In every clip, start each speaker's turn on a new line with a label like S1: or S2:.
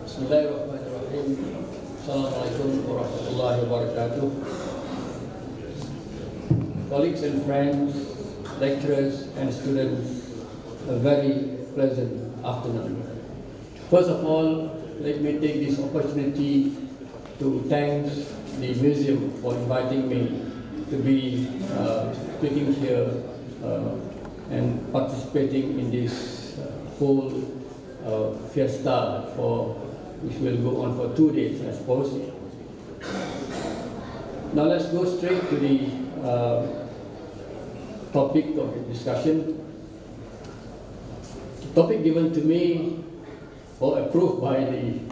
S1: Bismillahirrahmanirrahim. Assalamualaikum warahmatullahi wabarakatuh. Colleagues and friends, lecturers and students, a very pleasant afternoon. First of all, let me take this opportunity to thank the museum for inviting me to be speaking here and participating in this whole fiesta which will go on for 2 days, I suppose. Now let's go straight to the topic of the discussion. The topic given to me or approved by the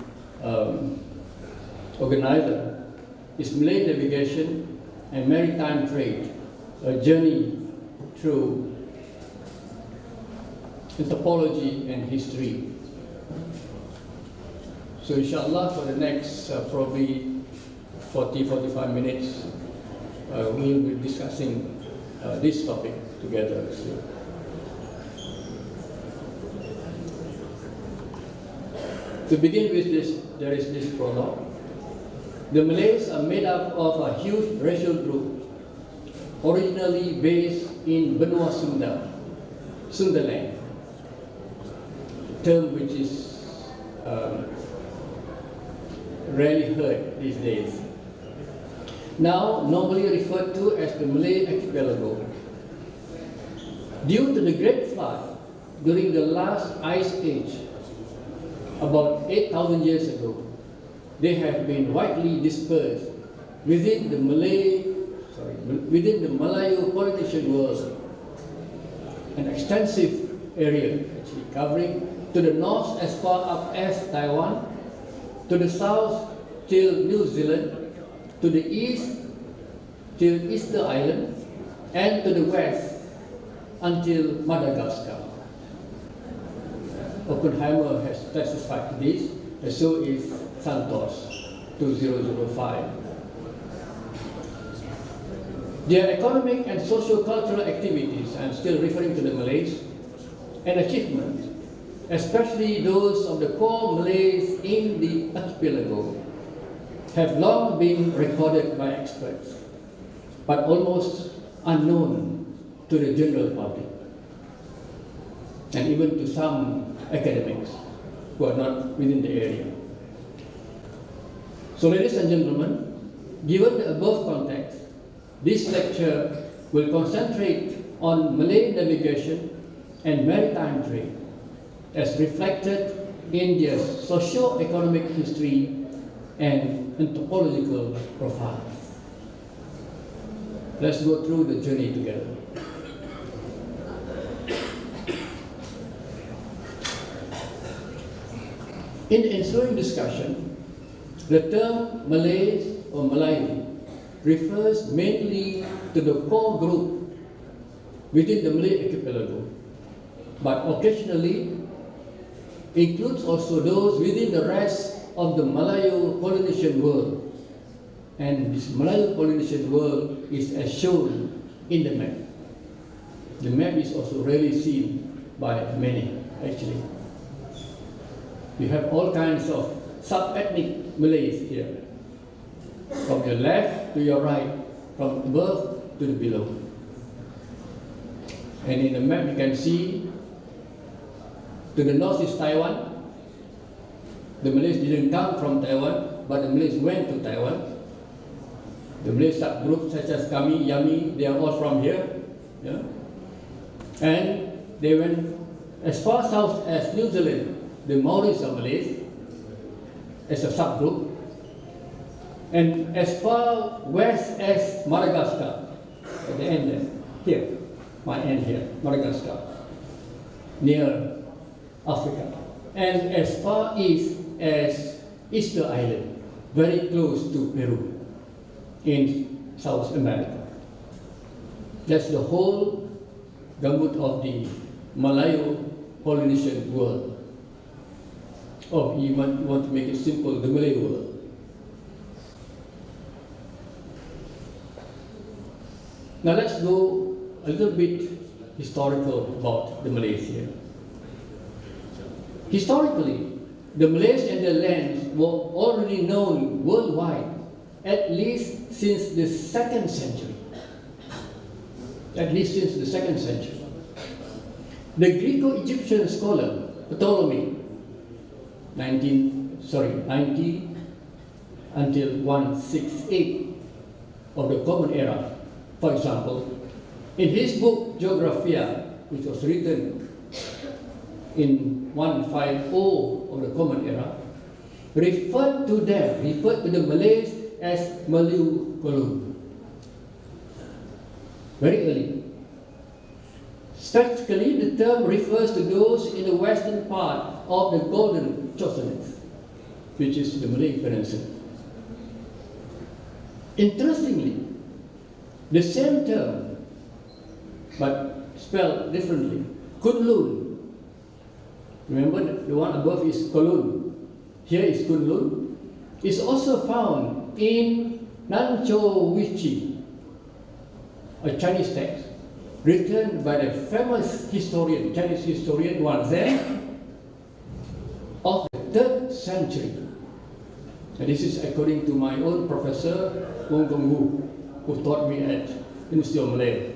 S1: organizer is Malay navigation and maritime trade, a journey through anthropology and history. So inshallah for the next probably 40-45 minutes we will be discussing this topic together. To begin with this, there is this prologue. The Malays are made up of a huge racial group originally based in Benua Sunda, Sundaland, term which is rarely heard these days. Now normally referred to as the Malay archipelago. Due to the Great Flood during the last ice age, about 8,000 years ago, they have been widely dispersed within the Melayu-Polynesian world, an extensive area actually covering to the north as far up as Taiwan, to the south till New Zealand, to the east till Easter Island, and to the west until Madagascar. Oppenheimer has specified this, and so is Santos 2005. Their economic and socio-cultural activities, I'm still referring to the Malays, and achievements, especially those of the core Malays in the archipelago, have long been recorded by experts, but almost unknown to the general public, and even to some academics who are not within the area. So ladies and gentlemen, given the above context, this lecture will concentrate on Malay navigation and maritime trade as reflected in their socio-economic history and anthropological profiles. Let's go through the journey together. In the ensuing discussion, the term Malays or Melayu refers mainly to the core group within the Malay archipelago, but occasionally includes also those within the rest of the Malayu-Polynesian world. And this Malayu-Polynesian world is as shown in the map. The map is also rarely seen by many, actually. You have all kinds of sub-ethnic Malays here, from your left to your right, from above to the below. And in the map you can see to the north is Taiwan. The Malays didn't come from Taiwan, but the Malays went to Taiwan. The Malay subgroups such as Kami, Yami, they are all from here. Yeah? And they went as far south as New Zealand. The Maoris are Malays as a subgroup, and as far west as Madagascar, at the end there, here, my end here, Madagascar, near Africa, and as far east as Easter Island, very close to Peru, in South America. That's the whole gamut of the Malayu-Polynesian world. Or you want to make it simple, the Malay world. Now let's go a little bit historical about the Malays here. Historically, the Malays and their lands were already known worldwide, at least since the 2nd century. At least since the 2nd century. The Greco-Egyptian scholar Ptolemy, 90 until 168 of the Common Era, for example, in his book Geographia, which was written in 150 of the Common Era, referred to the Malays as Melayu-Polynesia. Very early. Statistically, the term refers to those in the western part of the Golden Chosinets, which is the Malay Peninsula. Interestingly, the same term, but spelled differently, Kunlun. Remember, the one above is Kolun. Here is Kunlun. Is also found in Nancho Wichi, a Chinese text written by the famous historian, Chinese historian Wan Zhen of the 3rd century. And this is according to my own professor, Wong Gong Wu, who taught me at University of Malaya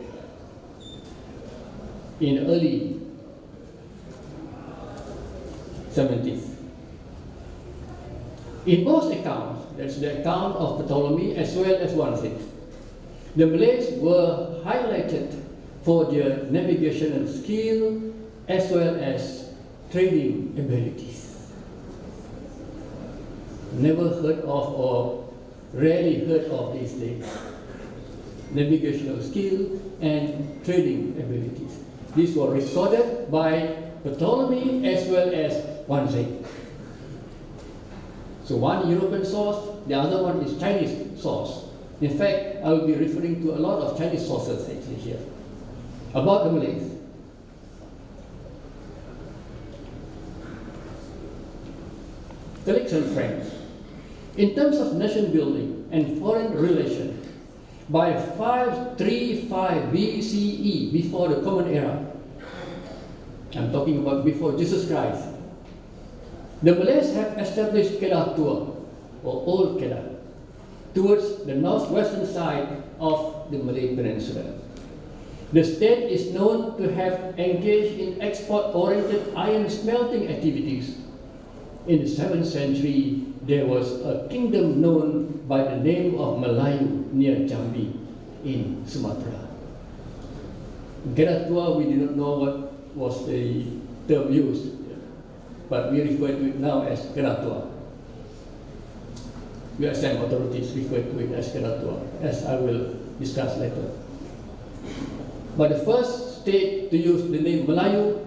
S1: in the early 70s. In both accounts, that's the account of Ptolemy as well as Wan Zhen, the Malays were highlighted for their navigational skill as well as trading abilities. Never heard of or rarely heard of these days. Navigational skill and trading abilities. These were recorded by Ptolemy as well as Wan Zhen. So one European source, the other one is Chinese source. In fact, I will be referring to a lot of Chinese sources actually here about the Malays. Colleagues and friends, in terms of nation building and foreign relations, by 535 BCE, before the Common Era, I'm talking about before Jesus Christ, the Malays have established Kedah Tua, or Old Kedah, towards the northwestern side of the Malay Peninsula. The state is known to have engaged in export-oriented iron smelting activities. In the 7th century, there was a kingdom known by the name of Melayu near Jambi in Sumatra. Kedah Tua, we do not know what was the term used, but we refer to it now as Kedah Tua. USM authorities refer to it as Kedah Tua, as I will discuss later. But the first state to use the name Melayu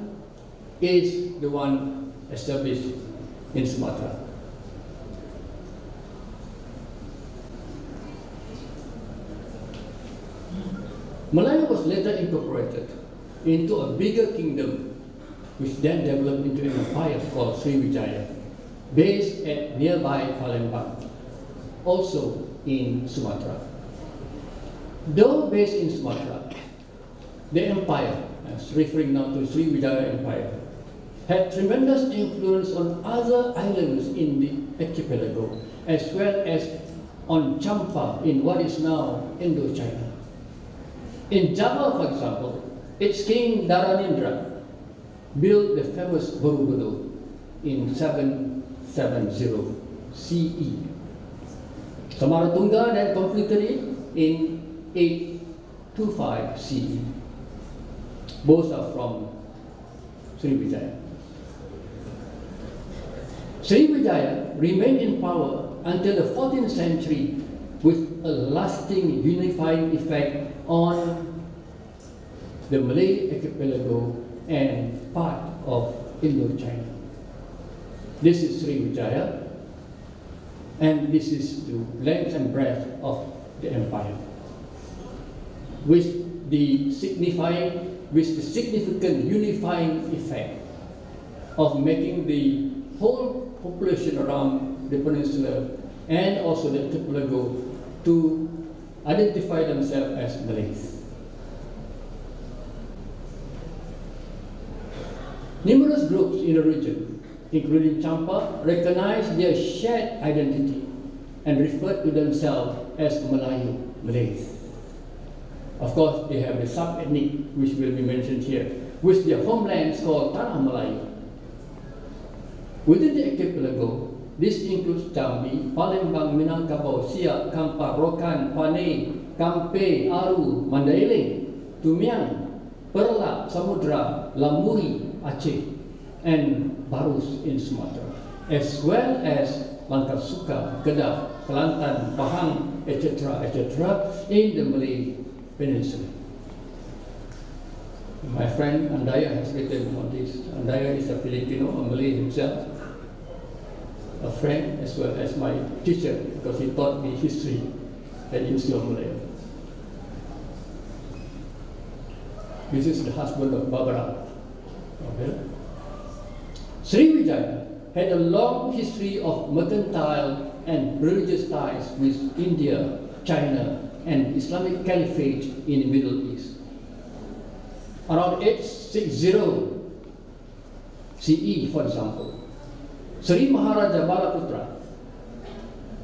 S1: is the one established in Sumatra. Melayu was later incorporated into a bigger kingdom, which then developed into an empire called Sriwijaya, based at nearby Palembang, also in Sumatra. Though based in Sumatra, the empire, as referring now to Sriwijaya Empire, had tremendous influence on other islands in the archipelago, as well as on Champa in what is now Indochina. In Java, for example, its king Dharanindra built the famous Borobudur in 770 CE. Samaratungga then completed it in 825 CE. Both are from Sriwijaya. Sriwijaya remained in power until the 14th century with a lasting unifying effect on the Malay archipelago and part of Indochina. This is Sriwijaya, and this is the length and breadth of the empire, with the significant unifying effect of making the whole population around the peninsula and also the archipelago to identify themselves as Malays. Numerous groups in the region, including Champa, recognized their shared identity and referred to themselves as Melayu, Malays. Of course, they have the sub-ethnic, which will be mentioned here, which their homelands called Tanah Melayu. Within the archipelago, this includes Jambi, Palembang, Minangkabau, Siak, Kampar, Rokan, Panay, Kampe, Aru, Mandailing, Tumiang, Perla, Samudra, Lamuri, Aceh, and Barus in Sumatra, as well as Langkasuka, Kedah, Kelantan, Pahang, etc., in the Malay Peninsula. My friend Andaya has written on this. Andaya is a Filipino, a Malay himself, a friend as well as my teacher, because he taught me history at University of Malaya. This is the husband of Barbara. Okay. Sriwijaya had a long history of mercantile and religious ties with India, China, and Islamic Caliphate in the Middle East. Around 860 CE, for example, Sri Maharaja Balaputra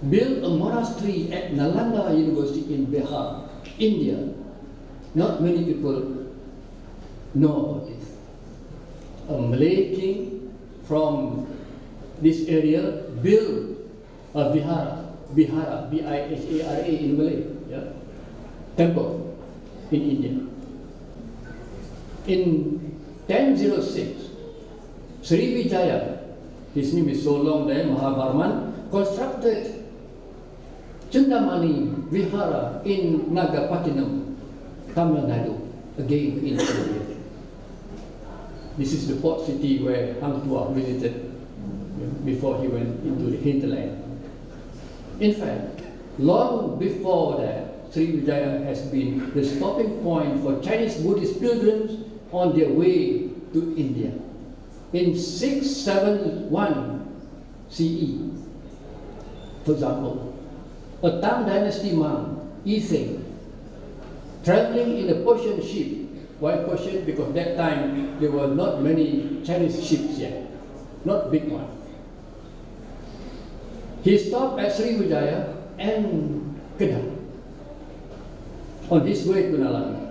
S1: built a monastery at Nalanda University in Bihar, India. Not many people know about this. A Malay king from this area built a vihara, Bihara in Malay, temple in India. In 1006, Sriwijaya, his name is so long there, Mahavarman, constructed Chundamani Vihara in Nagapattinam, Tamil Nadu, again in India. This is the port city where Hang Tuah visited before he went into the hinterland. In fact, long before that, Sriwijaya has been the stopping point for Chinese Buddhist pilgrims on their way to India. In 671 CE, for example, a Tang Dynasty monk, Iseng, traveling in a Persian ship. Why Persian? Because that time there were not many Chinese ships yet, not big ones. He stopped at Sriwijaya and Kedah. On his way to Nalanda,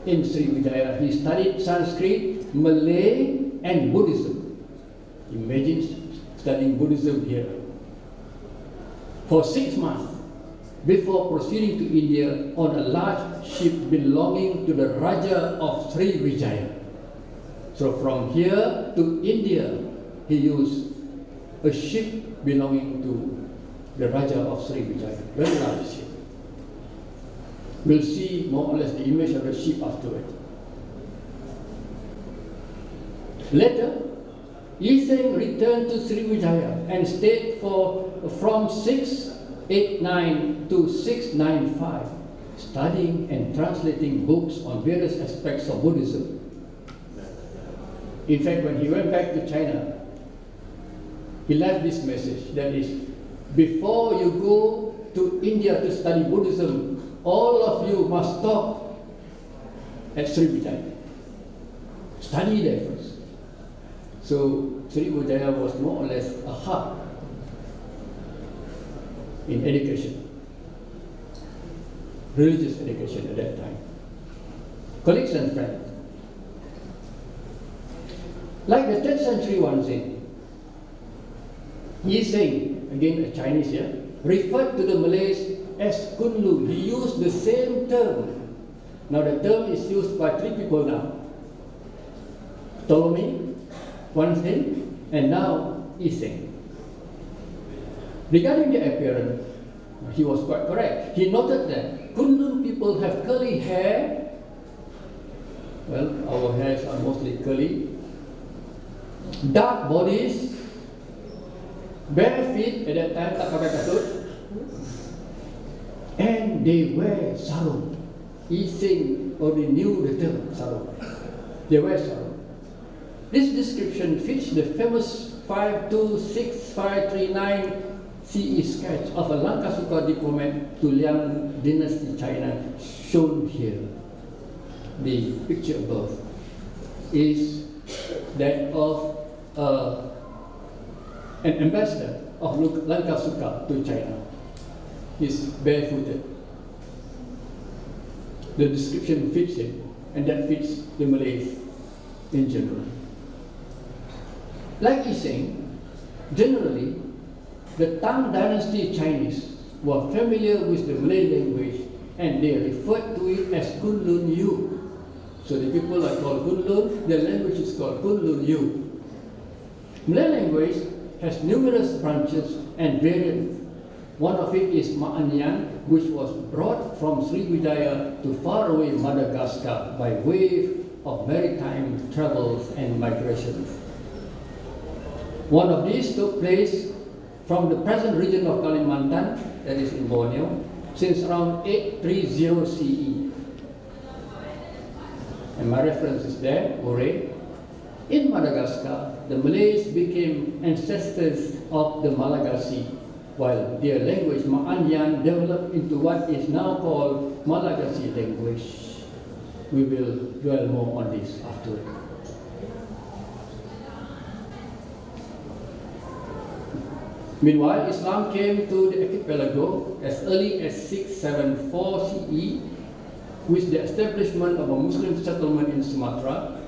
S1: in Sriwijaya, he studied Sanskrit, Malay, and Buddhism. Imagine studying Buddhism here for 6 months before proceeding to India on a large ship belonging to the Raja of Sriwijaya. So from here to India, he used a ship belonging to the Raja of Sriwijaya, very large ship. We'll see more or less the image of the ship afterward. Later, Iseng returned to Sriwijaya and stayed from 689 to 695, studying and translating books on various aspects of Buddhism. In fact, when he went back to China, he left this message, that is, before you go to India to study Buddhism, all of you must stop at Sriwijaya. Study there first. So Sriwijaya was more or less a hub in education, religious education at that time. Colleagues and friends, like the 10th century one said, Yi Seng, again a Chinese here, referred to the Malays as Kunlu. He used the same term. Now the term is used by 3 people now. Ptolemy, one's name, and now Yi Seng. Regarding the appearance, he was quite correct. He noted that Kunlun people have curly hair. Well, our hairs are mostly curly. Dark bodies, bare feet, at that time tak pakai kasut, and they wear sarung. Yi Seng already knew the term sarung. They wear sarung. This description fits the famous 526539 CE sketch of a Langkasuka diplomat to Liang Dynasty China, shown here. The picture above is that of a an ambassador of Lankasuka to China. He's barefooted. The description fits him, and that fits the Malays in general. Like he's saying, generally, the Tang Dynasty Chinese were familiar with the Malay language, and they referred to it as Kunlun Yu. So the people are called Kunlun, their language is called Kunlun Yu. Malay language has numerous branches and variants. One of it is Ma'anyan, which was brought from Sriwijaya to faraway Madagascar by way of maritime travels and migrations. One of these took place from the present region of Kalimantan, that is in Borneo, since around 830 CE. And my reference is there, Ure. In Madagascar, the Malays became ancestors of the Malagasy, while their language, Ma'anyan, developed into what is now called Malagasy language. We will dwell more on this afterward. Meanwhile, Islam came to the archipelago as early as 674 CE with the establishment of a Muslim settlement in Sumatra.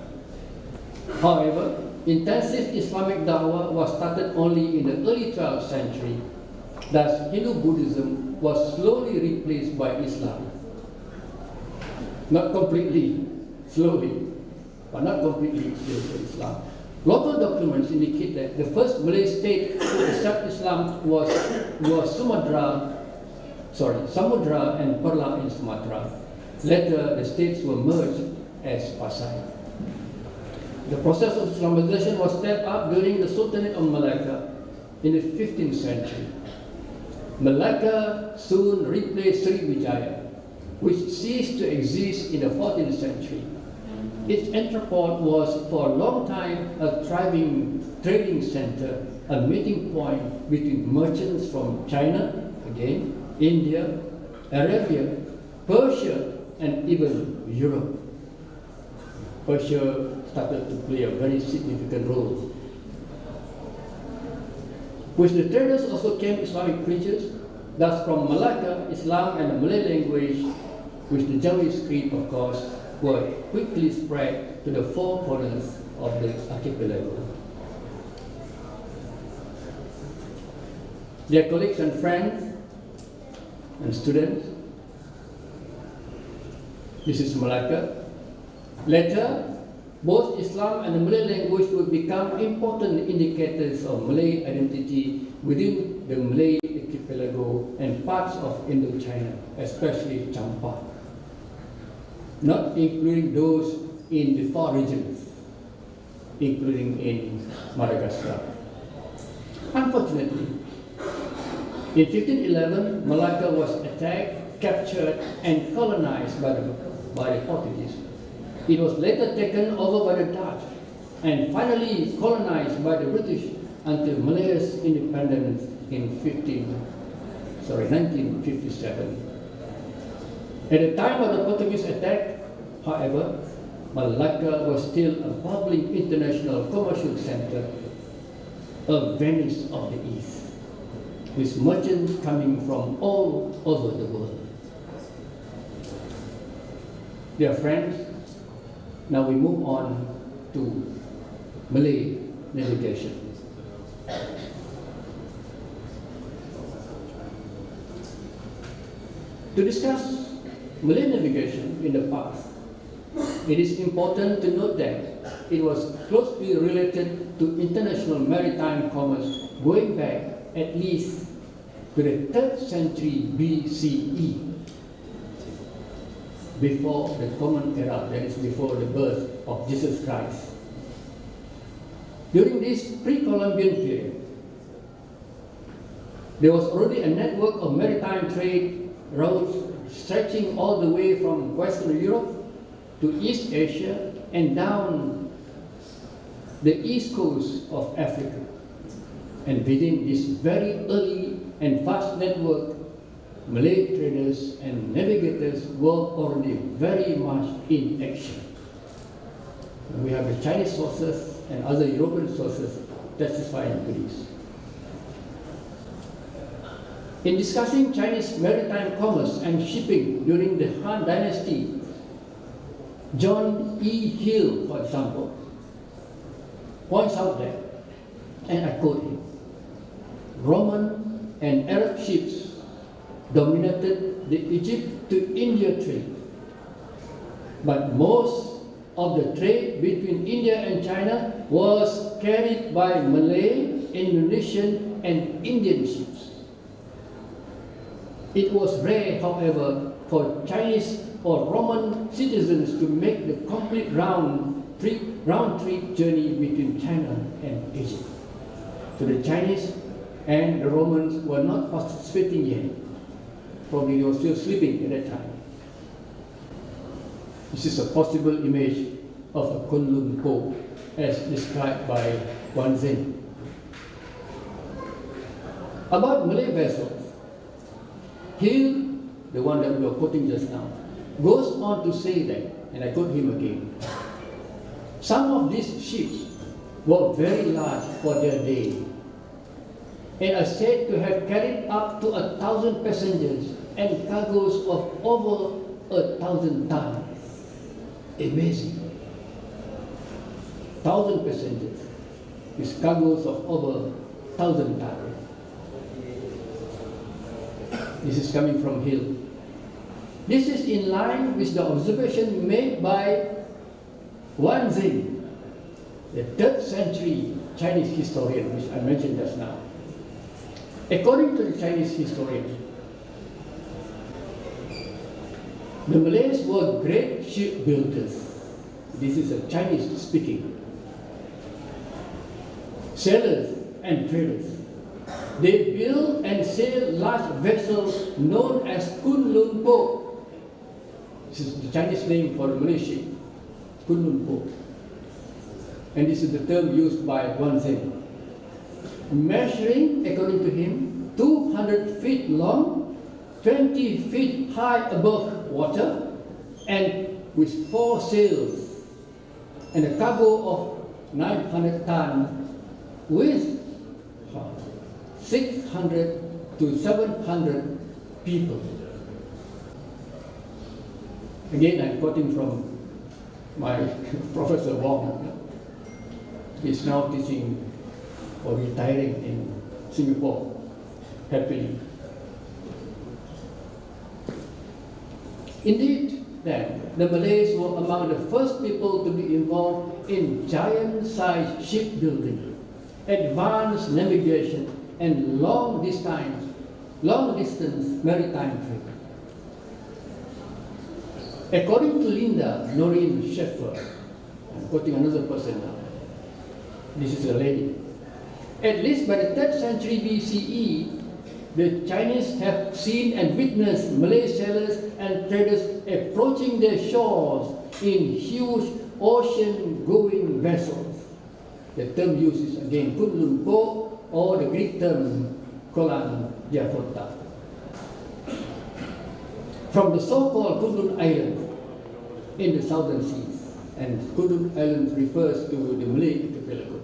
S1: However, intensive Islamic dawah was started only in the early 12th century. Thus, Hindu-Buddhism was slowly replaced by Islam. Not completely, slowly, but not completely still Islam. Local documents indicate that the first Malay state to accept Islam was Samudra and Perla in Sumatra. Later, the states were merged as Pasai. The process of Islamization was stepped up during the Sultanate of Malacca in the 15th century. Malacca soon replaced Sriwijaya, which ceased to exist in the 14th century. Its entrepôt was for a long time a thriving trading center, a meeting point between merchants from China, again, India, Arabia, Persia, and even Europe. Persia started to play a very significant role. With the traders also came Islamic preachers. Thus, from Malacca, Islam and the Malay language, with the Jawi script, of course, were quickly spread to the four corners of the archipelago. Dear colleagues and friends and students, this is Malacca. Later, both Islam and the Malay language would become important indicators of Malay identity within the Malay archipelago and parts of Indochina, especially Champa, not including those in the four regions, including in Madagascar. Unfortunately, in 1511, Malacca was attacked, captured, and colonized by the Portuguese. It was later taken over by the Dutch and finally colonized by the British until Malaya's independence in 1957. At the time of the Portuguese attack, however, Malacca was still a bubbling international commercial center, a Venice of the East, with merchants coming from all over the world. Dear friends, now we move on to Malay navigation. To discuss Malay navigation in the past, it is important to note that it was closely related to international maritime commerce going back at least to the 3rd century BCE, before the Common Era, that is before the birth of Jesus Christ. During this pre-Columbian period, there was already a network of maritime trade routes stretching all the way from Western Europe to East Asia and down the east coast of Africa. And within this very early and vast network, Malay traders and navigators were already very much in action. We have the Chinese sources and other European sources testifying to this. In discussing Chinese maritime commerce and shipping during the Han Dynasty, John E. Hill, for example, points out that, and I quote him, Roman and Arab ships dominated the Egypt to India trade, but most of the trade between India and China was carried by Malay, Indonesian, and Indian ships. It was rare, however, for Chinese or Roman citizens to make the complete round-trip journey between China and Egypt. So the Chinese and the Romans were not participating yet. Probably they were still sleeping at that time. This is a possible image of a Kunlun Po as described by Wan Zhen. About Malay vessels, Hill, the one that we were quoting just now, goes on to say that, and I quote him again, some of these ships were very large for their day and are said to have carried up to 1,000 passengers and cargoes of over 1,000 tons. Amazing. 1,000 passengers with cargoes of over 1,000 tons. This is coming from Hill. This is in line with the observation made by Wan Zhen, the 3rd century Chinese historian, which I mentioned just now. According to the Chinese historian, the Malays were great shipbuilders. This is a Chinese speaking. Sailors and traders. They build and sail large vessels known as Kunlun Po. This is the Chinese name for the Malay ship, Kunlun Po. And this is the term used by Wan Zhen. Measuring, according to him, 200 feet long, 20 feet high above water, and with 4 sails, and a cargo of 900 tons with 600 to 700 people. Again, I'm quoting from my Professor Wong. He's now teaching or retiring in Singapore, happily. Indeed, then, the Malays were among the first people to be involved in giant-sized shipbuilding, advanced navigation, and long-distance maritime trade. According to Linda Noreen Schaeffer, I'm quoting another person now. This is a lady. At least by the 3rd century BCE, the Chinese have seen and witnessed Malay sailors and traders approaching their shores in huge ocean-going vessels. The term used is again Kunlun Po, or the Greek term Kolan Diaphota. From the so-called Kunlun Islands in the southern seas, and Kunlun Islands refers to the Malay archipelago.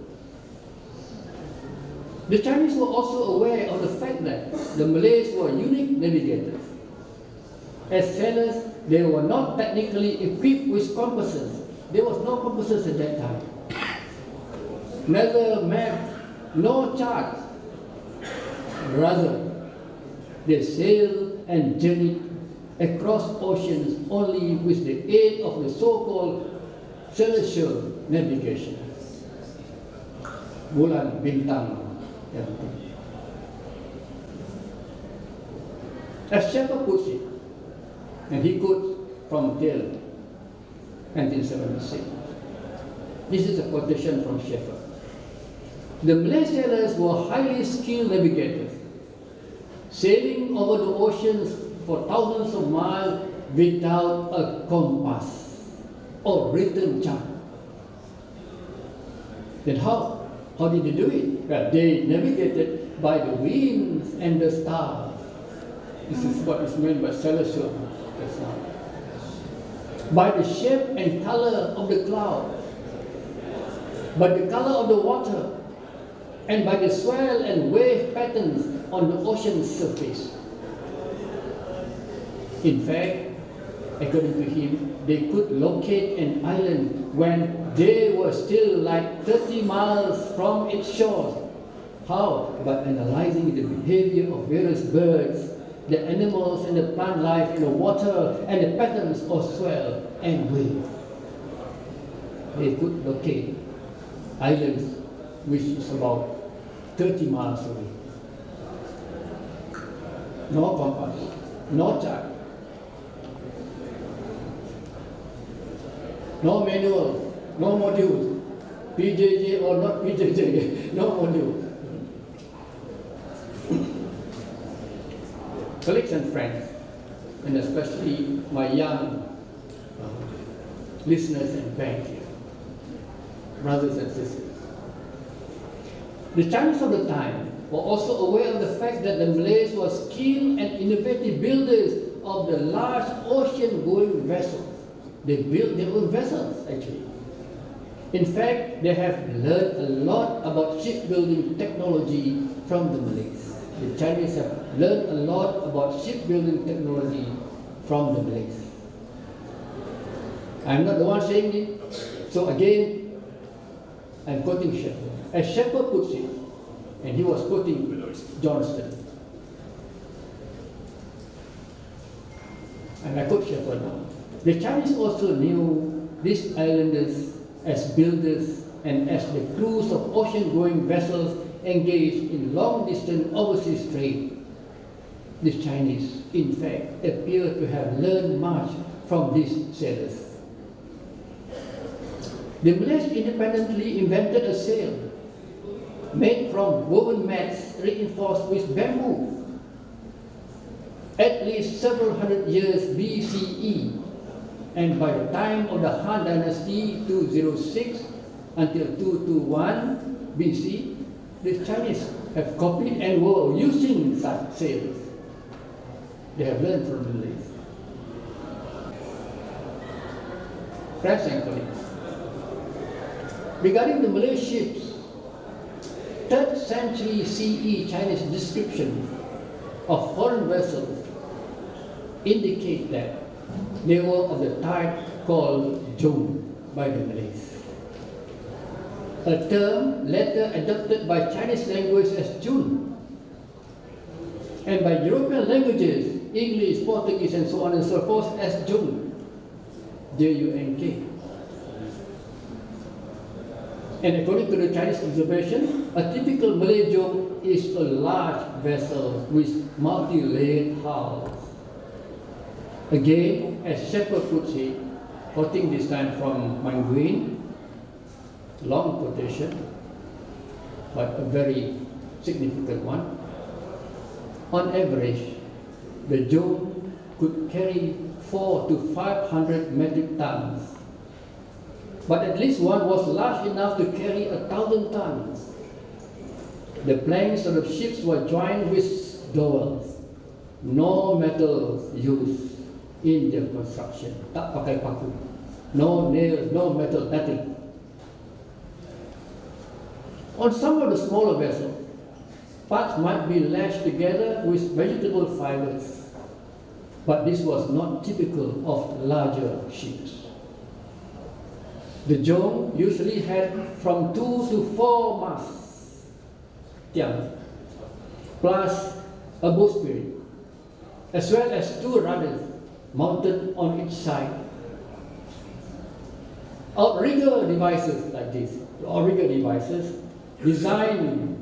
S1: The Chinese were also aware of the fact that the Malays were unique navigators. As sailors, they were not technically equipped with compasses. There was no compasses at that time. Neither map, no charts. Rather, they sailed and journeyed across oceans only with the aid of the so-called celestial navigation. Bulan bintang. As Schaeffer puts it, and he quotes from Taylor, 1976. This is a quotation from Schaeffer. The Malay sailors were highly skilled navigators, sailing over the oceans for thousands of miles without a compass or written chart. Then how did they do it? Well, they navigated by the winds and the stars. This is what is meant by celestial. By the shape and color of the clouds, by the color of the water, and by the swell and wave patterns on the ocean surface. In fact, according to him, they could locate an island when they were still like 30 miles from its shores. How? By analyzing the behavior of various birds, the animals and the plant life in the water, and the patterns of swell and wave. They could locate islands which is about 30 miles away. No compass, no chart, no manual, no module, PJJ or not PJJ, no module. Colleagues and friends, and especially my young listeners and fans here, brothers and sisters. The Chinese of the time were also aware of the fact that the Malays were skilled and innovative builders of the large ocean-going vessels. They built their own vessels, actually. In fact, they have learned a lot about shipbuilding technology from the Malays. The Chinese have learned a lot about shipbuilding technology from the Malays. I'm not the one saying it. So again, I'm quoting Shepherd. As Shepherd puts it, and he was quoting Johnston. And I quote Shepherd now. The Chinese also knew these islanders as builders and as the crews of ocean-going vessels engaged in long-distance overseas trade. The Chinese, in fact, appear to have learned much from these sailors. The Malays independently invented a sail made from woven mats reinforced with bamboo. At least several hundred years BCE, and by the time of the Han Dynasty 206 until 221 BC, the Chinese have copied and were using such sails. They have learned from the Malays. Friends and colleagues, regarding the Malay ships, 3rd century CE Chinese description of foreign vessels indicate that they were of the type called jong by the Malays, a term later adopted by Chinese language as jun, and by European languages, English, Portuguese, and so on and so forth, as junk, J-U-N-K. And according to the Chinese observation, a typical Malay junk is a large vessel with multi-layered hulls. Again, as Shepherd puts it, quoting this time from Manguin, long quotation, but a very significant one. On average, the junk could carry 400 to 500 metric tons, but at least one was large enough to carry 1,000 tons. The planks of the ships were joined with dowels. No metals used in their construction. Tak pakai paku. No nails, no metal, nothing. On some of the smaller vessels, parts might be lashed together with vegetable fibers, but this was not typical of larger ships. The jong usually had from 2 to 4 masts, tiang, plus a bowsprit, as well as 2 rudders mounted on each side. Outrigger devices like this, outrigger devices designed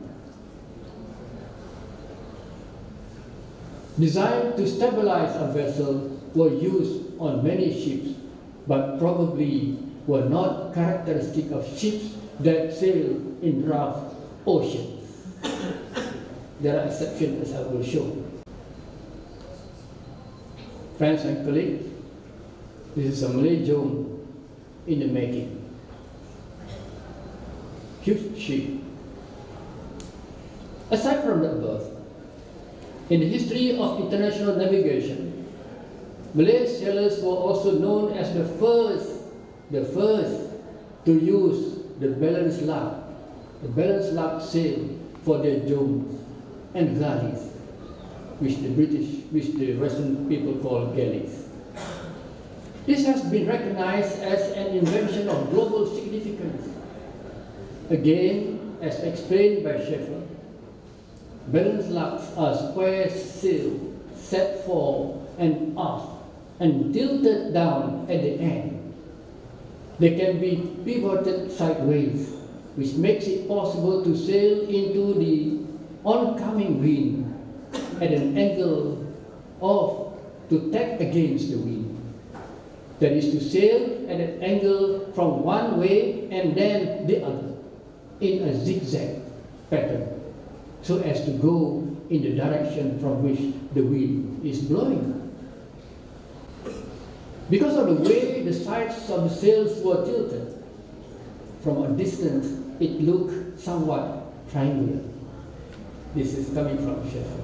S1: to stabilize a vessel were used on many ships, but probably were not characteristic of ships that sail in rough oceans. There are exceptions, as I will show. Friends and colleagues, this is a Malay jong in the making. Huge ship. Aside from the above, in the history of international navigation, Malay sailors were also known as the first to use the balance lug the balance lug sail for their joms and galleys, which the Western people call galleys. This has been recognized as an invention of global significance. Again, as explained by Schaeffer, balance lugs are square sails set fore and aft and tilted down at the end. They can be pivoted sideways, which makes it possible to sail into the oncoming wind at an angle or to tack against the wind. That is to sail at an angle from one way and then the other in a zigzag pattern, so as to go in the direction from which the wind is blowing. Because of the way the sides of the sails were tilted, from a distance it looked somewhat triangular. This is coming from Schaeffer.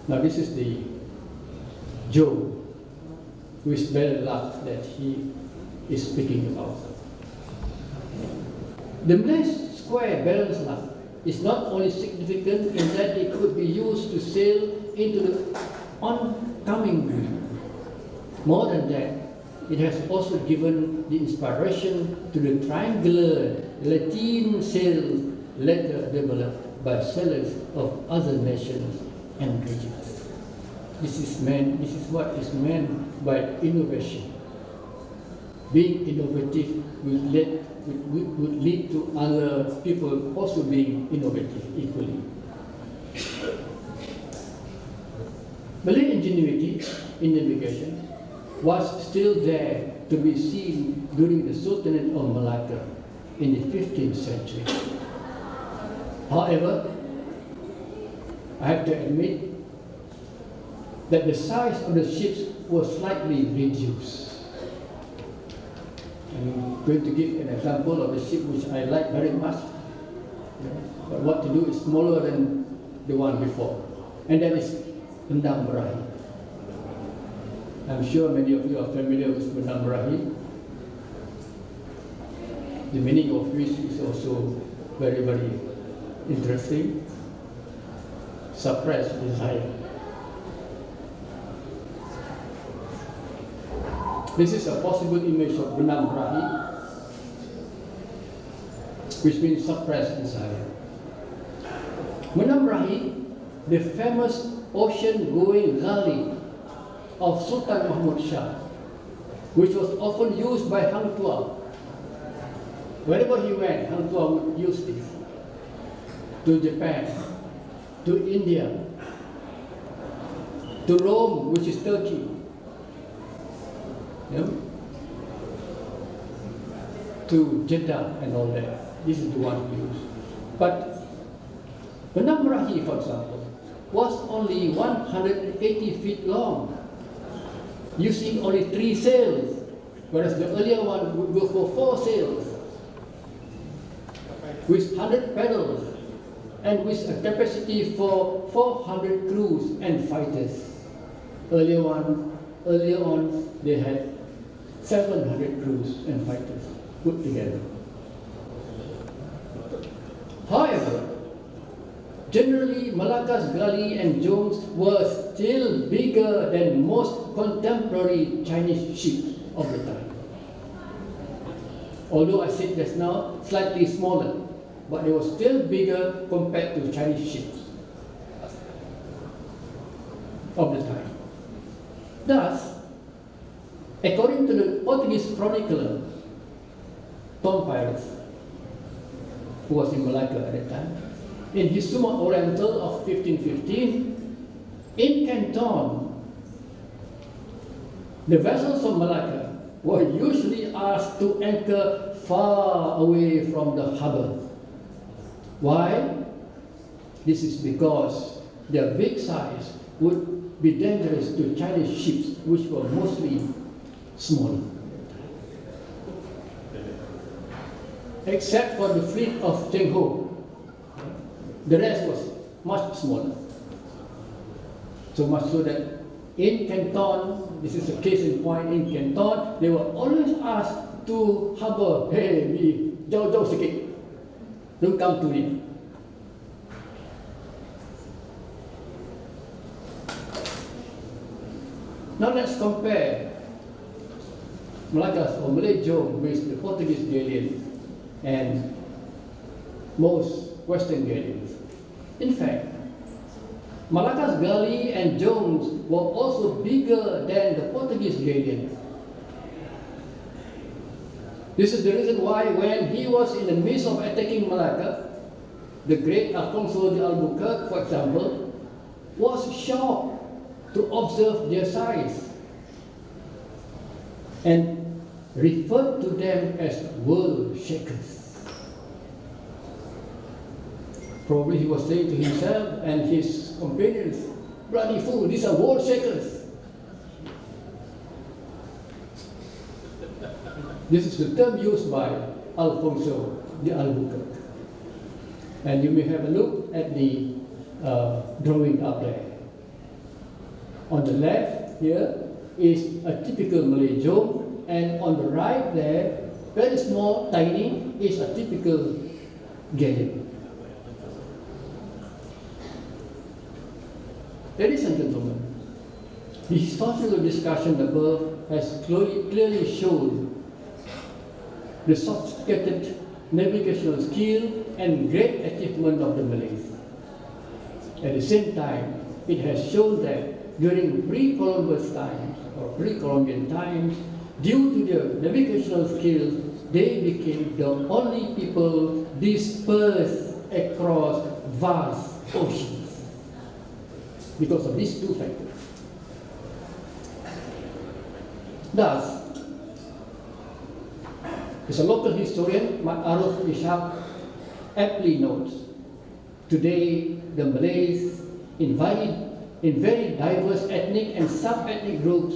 S1: Now this is the Joe with balance lug that he is speaking about. The Malay square balance lug is not only significant in that it could be used to sail into the oncoming wind. More than that, it has also given the inspiration to the triangular lateen sails later developed by sailors of other nations and regions. This is what is meant by innovation. Being innovative would lead to other people also being innovative equally. Malay ingenuity in navigation was still there to be seen during the Sultanate of Malacca in the 15th century. However, I have to admit that the size of the ships was slightly reduced. I'm going to give an example of a ship which I like very much, but what to do is smaller than the one before, and that is Benang Berahi. I'm sure many of you are familiar with Benang Berahi, the meaning of which is also very, very interesting. Suppressed desire. This is a possible image of Benang Berahi, which means suppressed desire. Benang Berahi, the famous ocean-going galley of Sultan Mahmud Shah, which was often used by Hang Tuah. Wherever he went, Hang Tuah would use this. To Japan, to India, to Rome, which is Turkey, to Jeddah and all that. This is the one we use. But Benang Berahi, for example, was only 180 feet long, using only 3 sails, whereas the earlier one would go for 4 sails, with 100 paddles, and with a capacity for 400 crews and fighters. Earlier on, they had 700 crews and fighters put together. However, generally Malacca's galley and joms were still bigger than most contemporary Chinese ships of the time. Although I said just now, slightly smaller, but they were still bigger compared to Chinese ships of the time. Thus, according to the Portuguese chronicler Tom Pires, who was in Malacca at that time, in his Summa Oriental of 1515, in Canton, the vessels of Malacca were usually asked to anchor far away from the harbor. Why? This is because their big size would be dangerous to Chinese ships, which were mostly small. Except for the fleet of Cheng Ho, the rest was much smaller. So much so that in Canton, this is a case in point, in Canton, they were always asked to harbor, hey, jauh-jauh sikit. Don't come too near. Now let's compare Malagas or Malay Jom with the Portuguese galleons and most Western galleons. In fact, Malagas galley and Joms were also bigger than the Portuguese galleon. This is the reason why when he was in the midst of attacking Malacca, the great Alfonso de Albuquerque, for example, was shocked to observe their size and referred to them as world shakers. Probably he was saying to himself and his companions, bloody fool, these are world shakers. This is the term used by Alfonso de Albuquerque. And you may have a look at the drawing up there. On the left here is a typical Malay Jom, and on the right there, very small, tiny, is a typical galleon. Ladies and gentlemen, the historical discussion above has clearly shown the sophisticated navigational skill and great achievement of the Malays. At the same time, it has shown that during pre-Columbus times or pre-Columbian times, due to their navigational skills, they became the only people dispersed across vast oceans. Because of these two factors. Thus, as a local historian, Arif Ishaq aptly notes, today the Malays in very diverse ethnic and sub-ethnic groups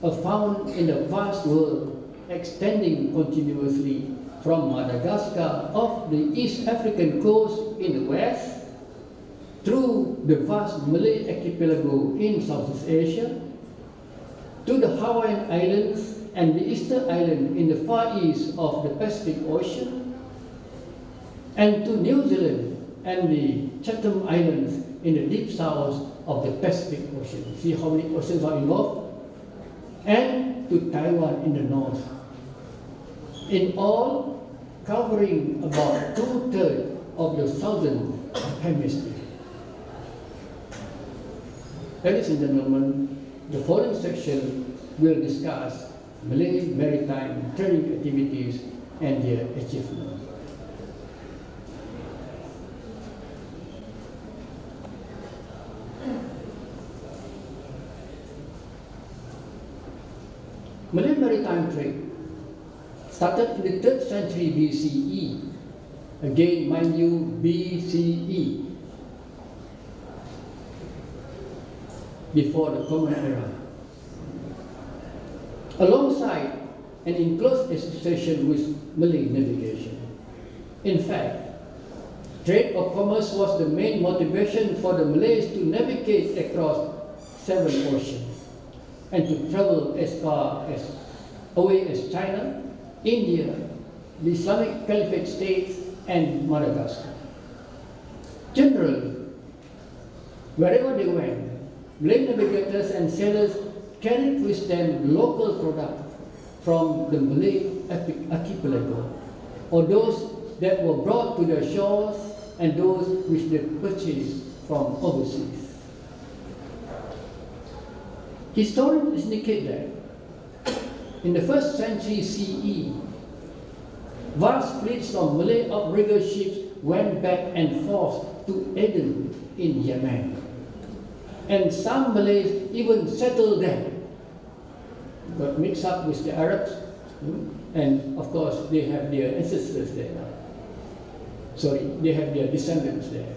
S1: are found in the vast world, extending continuously from Madagascar off the East African coast in the west, through the vast Malay archipelago in Southeast Asia, to the Hawaiian Islands and the Easter Island in the far east of the Pacific Ocean, and to New Zealand and the Chatham Islands in the deep south of the Pacific Ocean. See how many oceans are involved? And to Taiwan in the north. In all, covering about 2/3 of the southern hemisphere. Ladies and gentlemen, the following section will discuss Malay maritime trading activities and their achievements. Malay maritime trade started in the 3rd century BCE. Again, mind you, BCE. Before the Common Era. Alongside and in close association with Malay navigation. In fact, trade or commerce was the main motivation for the Malays to navigate across 7 oceans and to travel as far as away as China, India, the Islamic Caliphate states, and Madagascar. Generally, wherever they went, Malay navigators and sailors carried with them local products from the Malay archipelago, or those that were brought to their shores and those which they purchased from overseas. Historians indicate that in the 1st century CE, vast fleets of Malay outrigger ships went back and forth to Aden in Yemen. And some Malays even settled there, got mixed up with the Arabs, and of course they have their ancestors there. They have their descendants there.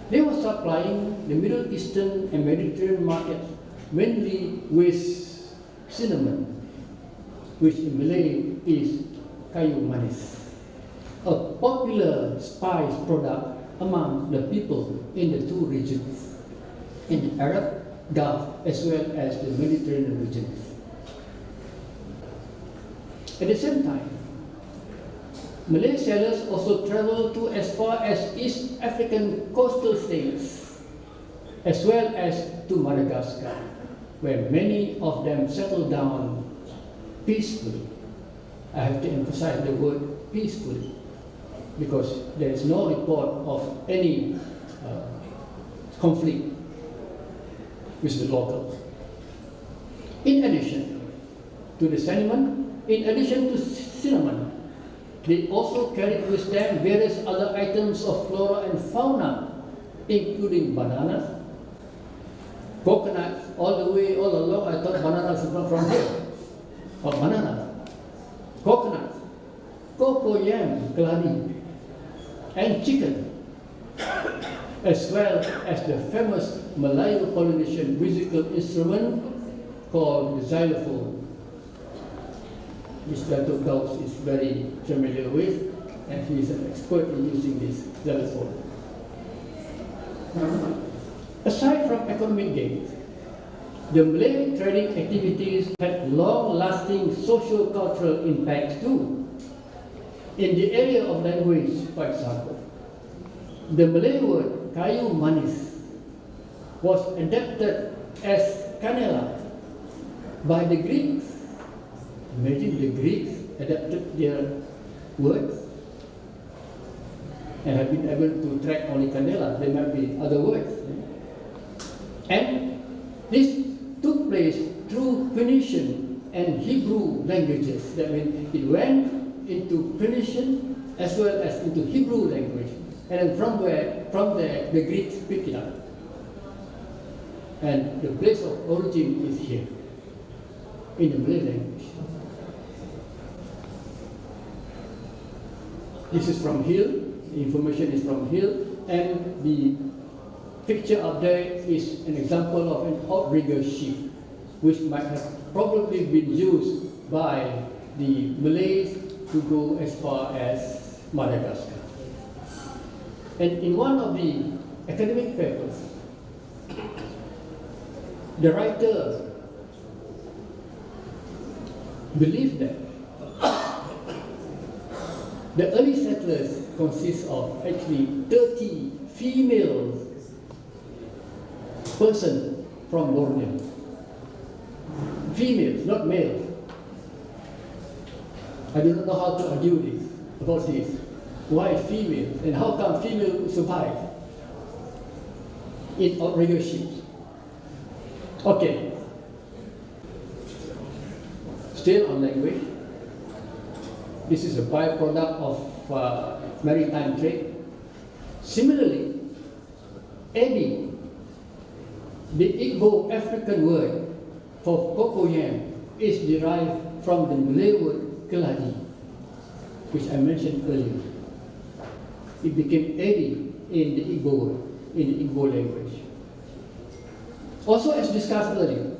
S1: They were supplying the Middle Eastern and Mediterranean markets mainly with cinnamon, which in Malay is kayu manis, a popular spice product among the people in the 2 regions, in the Arab Gulf as well as the Mediterranean regions. At the same time, Malay sailors also traveled to as far as East African coastal states, as well as to Madagascar, where many of them settled down peacefully. I have to emphasize the word peacefully, because there is no report of any conflict with the locals. In addition to cinnamon, they also carried with them various other items of flora and fauna, including bananas, coconuts, all along I thought bananas were from here. Or bananas, coconuts, cocoa yam, keladi, and chicken, as well as the famous Melayu-Polynesian musical instrument called the xylophone, which Dato is very familiar with, and he is an expert in using this xylophone. Aside from economic gains, the Malay trading activities had long-lasting socio-cultural impacts too. In the area of language, for example, the Malay word kayu manis was adapted as canela by the Greeks. Imagine the Greeks adapted their words and have been able to track only canela. There might be other words. And this took place through Phoenician and Hebrew languages. That means it went into Phoenician as well as into Hebrew language. And then from there, the Greeks picked it up. And the place of origin is here, in the Malay language. This is from Hill, the information is from Hill, and the picture up there is an example of an outrigger ship, which might have probably been used by the Malays to go as far as Madagascar. And in one of the academic papers, the writer believed that the early settlers consist of actually 30 female persons from Borneo. Females, not males. I do not know how to argue about this. Why females? And how come females survive in outrigger ships? Okay. Still on language. This is a byproduct of maritime trade. Similarly, Eddie, the Igbo African word for cocoa yam, is derived from the Malay word keladi, which I mentioned earlier. It became Eddie in the Igbo language. Also, as discussed earlier,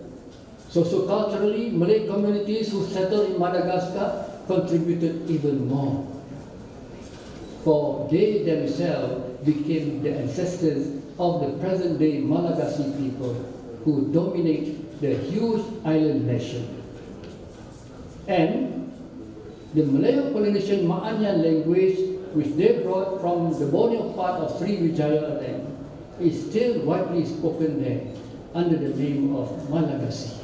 S1: socioculturally, Malay communities who settled in Madagascar contributed even more, for they themselves became the ancestors of the present-day Malagasy people who dominate the huge island nation. And the Malayo-Polynesian Ma'anyan language, which they brought from the Borneo part of Sriwijaya Island, is still widely spoken there under the name of Malagasy.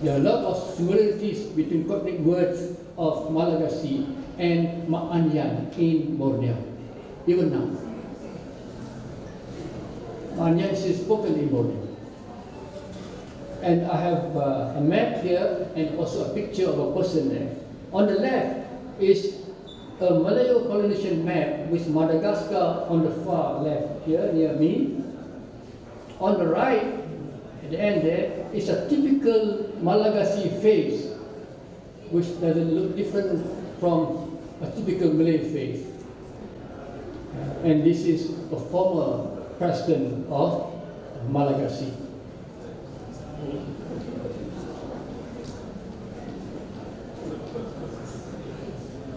S1: There are a lot of similarities between Coptic words of Malagasy and Ma'anyan in Borneo, even now. Ma'anyan is spoken in Borneo. And I have a map here and also a picture of a person there. On the left is a Malayo-Polynesian map with Madagascar on the far left here near me. On the right, at the end there, is a typical Malagasy face, which doesn't look different from a typical Malay face. And this is a former president of Malagasy.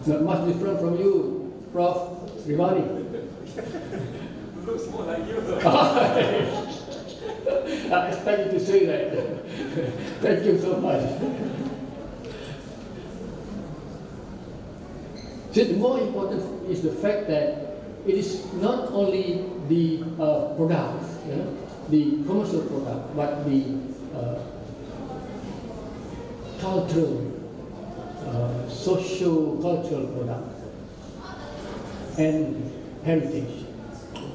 S1: Not much different from you, Prof. Rivani.
S2: Looks more like you.
S1: I expect you to say that. Thank you so much. So the more important is the fact that it is not only the products, the commercial product, but the cultural, socio-cultural product and heritage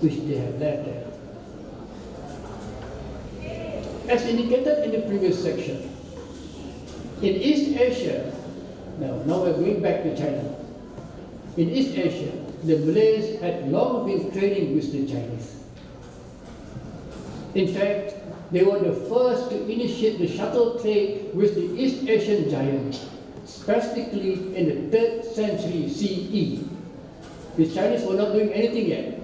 S1: which they have left there. As indicated in the previous section, in East Asia, now we're going back to China. In East Asia, the Malays had long been trading with the Chinese. In fact, they were the first to initiate the shuttle trade with the East Asian giant, specifically in the 3rd century CE. The Chinese were not doing anything yet.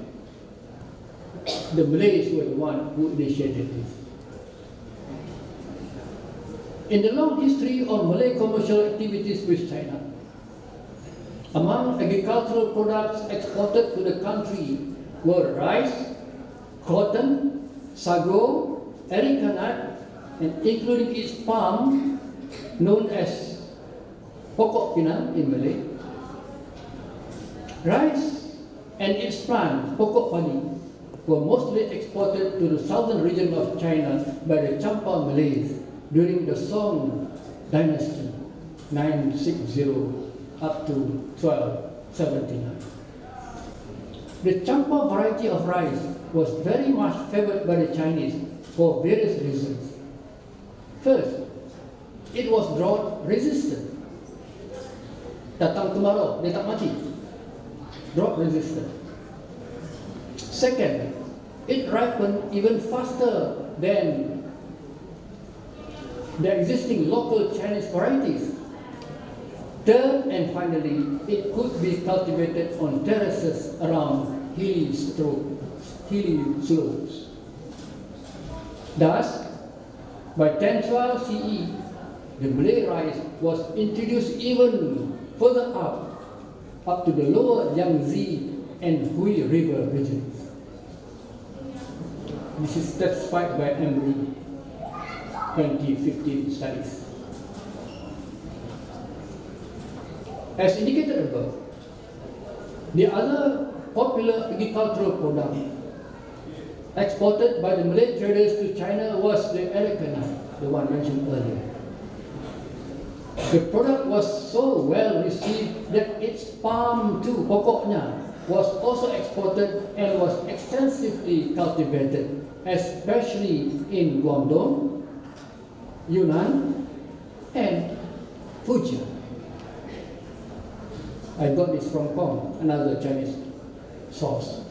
S1: The Malays were the one who initiated this. In the long history of Malay commercial activities with China, among agricultural products exported to the country were rice, cotton, sago, areca nut, and including its palm, known as pokok pinang in Malay. Rice and its plant, pokok padi, were mostly exported to the southern region of China by the Champa Malays during the Song dynasty, 960 up to 1279. The Champa variety of rice was very much favored by the Chinese for various reasons. First, it was drought resistant. Datang kemarau, dia tak mati. Drought resistant. Second, it ripened even faster than the existing local Chinese varieties. Third and finally, it could be cultivated on terraces around hilly slopes. Thus, by 1012 CE, the Malay rice was introduced even further up to the lower Yangtze and Hui River regions. This is specified by Emery 2015 studies. As indicated above, the other popular agricultural product exported by the Malay traders to China was the areca nut, the one mentioned earlier. The product was so well received that its palm too, pokoknya, was also exported and was extensively cultivated, especially in Guangdong, Yunnan, and Fujian. I got this from Kong, another Chinese source.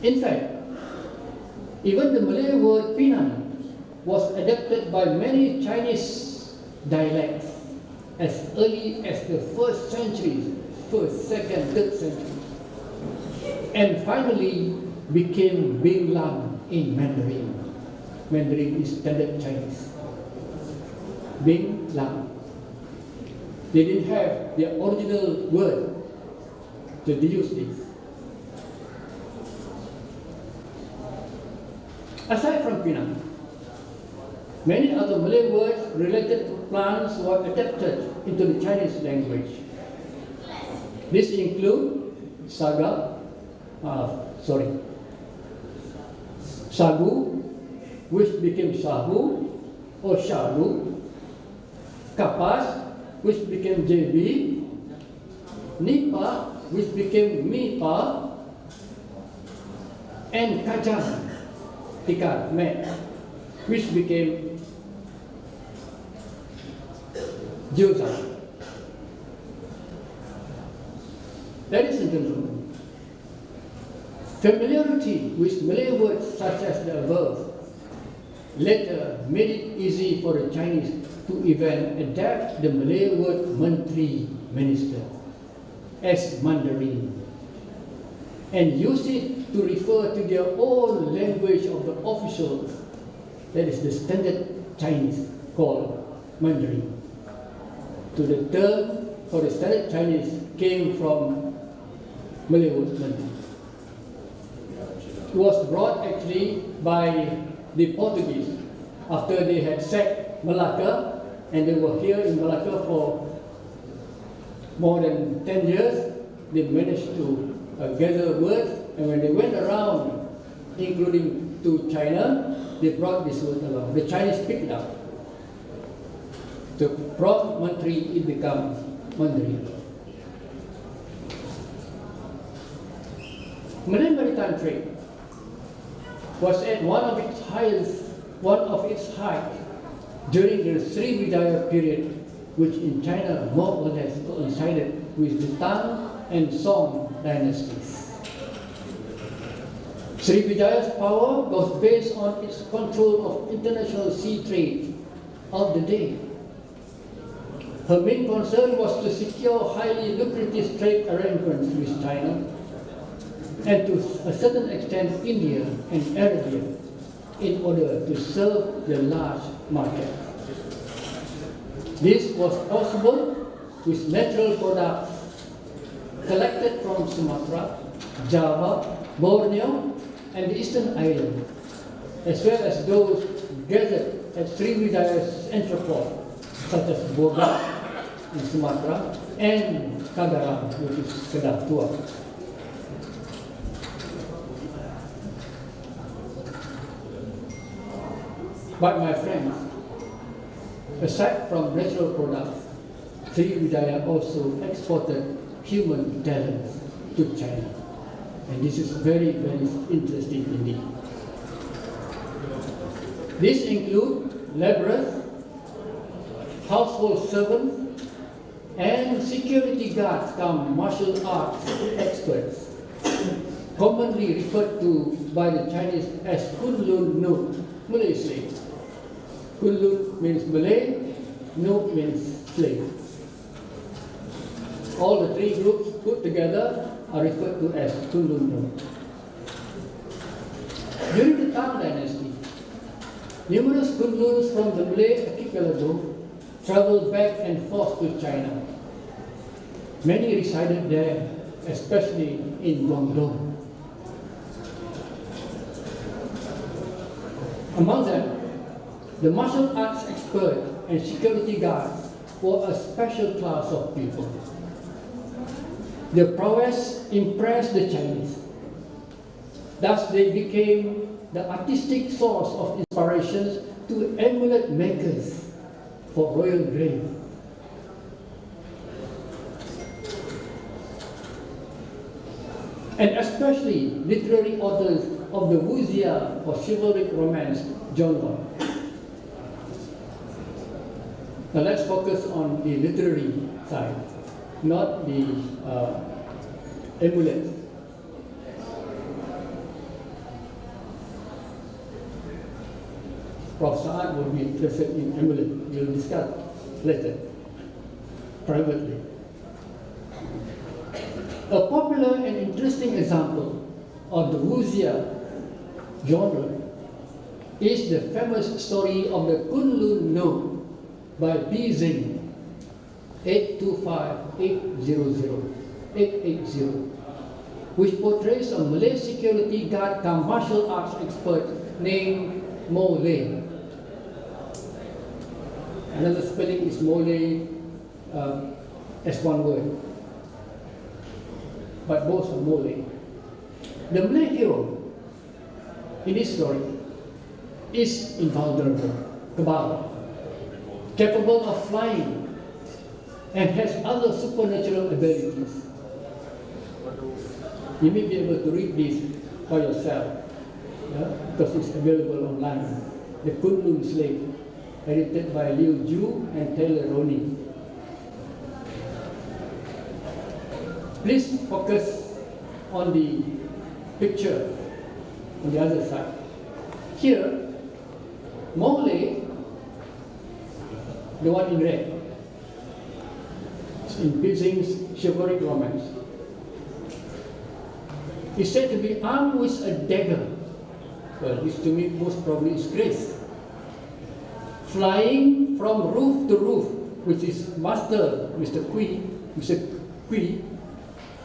S1: In fact, even the Malay word Penang was adapted by many Chinese dialects as early as the 1st century, 1st, 2nd, 3rd century, and finally became Binglang in Mandarin. Mandarin is standard Chinese. Binglang. They didn't have the original word to use this. Aside from Penang, many other Malay words related to plants were adapted into the Chinese language. These include sagu, which became sahu or shalu, kapas, which became JB, nipa, which became mipa, and kacang, tikar, which became gyoza. Ladies and gentlemen, familiarity with Malay words such as the above later made it easy for the Chinese to even adapt the Malay word menteri, minister, as Mandarin and use it to refer to their own language of the officials, that is the standard Chinese called Mandarin. So the term for the standard Chinese came from Malay word Mandarin. It was brought actually by the Portuguese after they had sacked Malacca, and they were here in Malacca for more than 10 years, they managed to gather words, and when they went around, including to China, they brought this word along. The Chinese picked it up. So from Mantri, it becomes Mandri. Malay maritime trade was at one of its height during the Sriwijaya period, which in China more or less coincided with the Tang and Song dynasties. Srivijaya's power was based on its control of international sea trade of the day. Her main concern was to secure highly lucrative trade arrangements with China and to a certain extent India and Arabia in order to serve the large market. This was possible with natural products collected from Sumatra, Java, Borneo, and the Eastern Island, as well as those gathered at Srivijaya's entrepot, such as Boga in Sumatra and Kagaram, which is Kedah Tua. But my friends, aside from natural products, Sriwijaya also exported human talents to China. And this is very, very interesting indeed. These include laborers, household servants, and security guards come martial arts experts, commonly referred to by the Chinese as Kunlun Nuk, Malay slave. Kunlun means Malay, Nuk means slave. All the three groups put together are referred to as Kunlun Nuk. During the Tang dynasty, numerous Kunluns from the Malay archipelago traveled back and forth to China. Many resided there, especially in Guangdong. Among them, the martial arts expert and security guards were a special class of people. Their prowess impressed the Chinese. Thus, they became the artistic source of inspirations to amulet makers for royal grave. And especially literary authors of the wuxia or chivalric romance genre. Now let's focus on the literary side, not the amulet. Prof. Saad will be interested in amulet. We'll discuss later, privately. A popular and interesting example of the wuxia genre is the famous story of the Kunlun Nuk by B. Zing, 825-800-880, which portrays a Malay security guard come martial arts expert named Mo Lay. Another spelling is Mo Lay as one word, but both are Mo Lay. The Malay hero in this story is invulnerable, kebal, capable of flying, and has other supernatural abilities. You may be able to read this by yourself, because it's available online. The Kunlun Slave, edited by Liu Ju and Taylor Roney. Please focus on the picture on the other side. Here, Mowgli, the one in red, in Bising's chivalric romance, is said to be armed with a dagger. Well, this to me most probably is grace. Flying from roof to roof, which is Master Mr. Kui,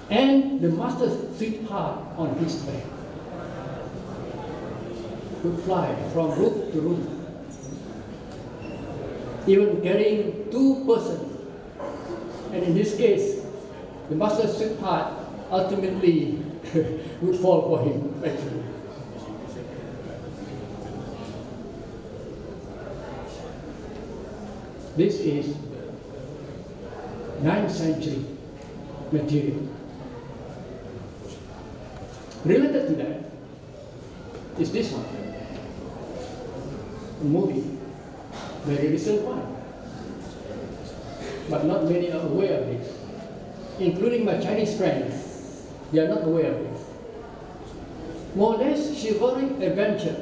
S1: and the Master's sweetheart on his back. Could fly from roof to roof, even carrying two persons. And in this case, the master's sweetheart ultimately would fall for him, actually. This is 9th century material. Related to that is this one, a movie, very recent one, but not many are aware of this, including my Chinese friends. They are not aware of this. More or less, chivalric adventure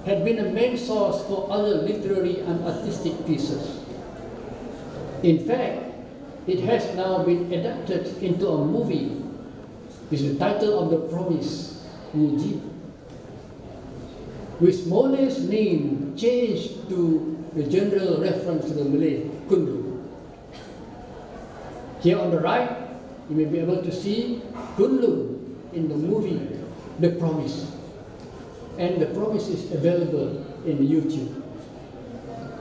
S1: had been a main source for other literary and artistic pieces. In fact, it has now been adapted into a movie with the title of The Promise, Wuji, with Monet's name changed to the general reference to the Malay Kunlu. Here on the right, you may be able to see Kunlu in the movie The Promise. And The Promise is available in YouTube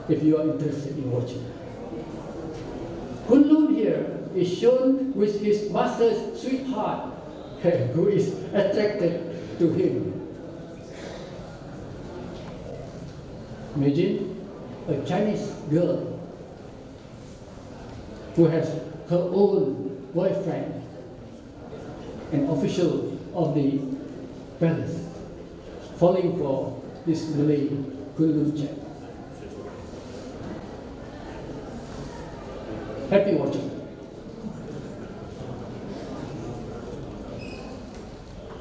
S1: if you are interested in watching. Kunlu here is shown with his master's sweetheart, who is attracted to him. Imagine a Chinese girl who has her own boyfriend, an official of the palace, falling for this Malay Kunlu chap. Happy watching.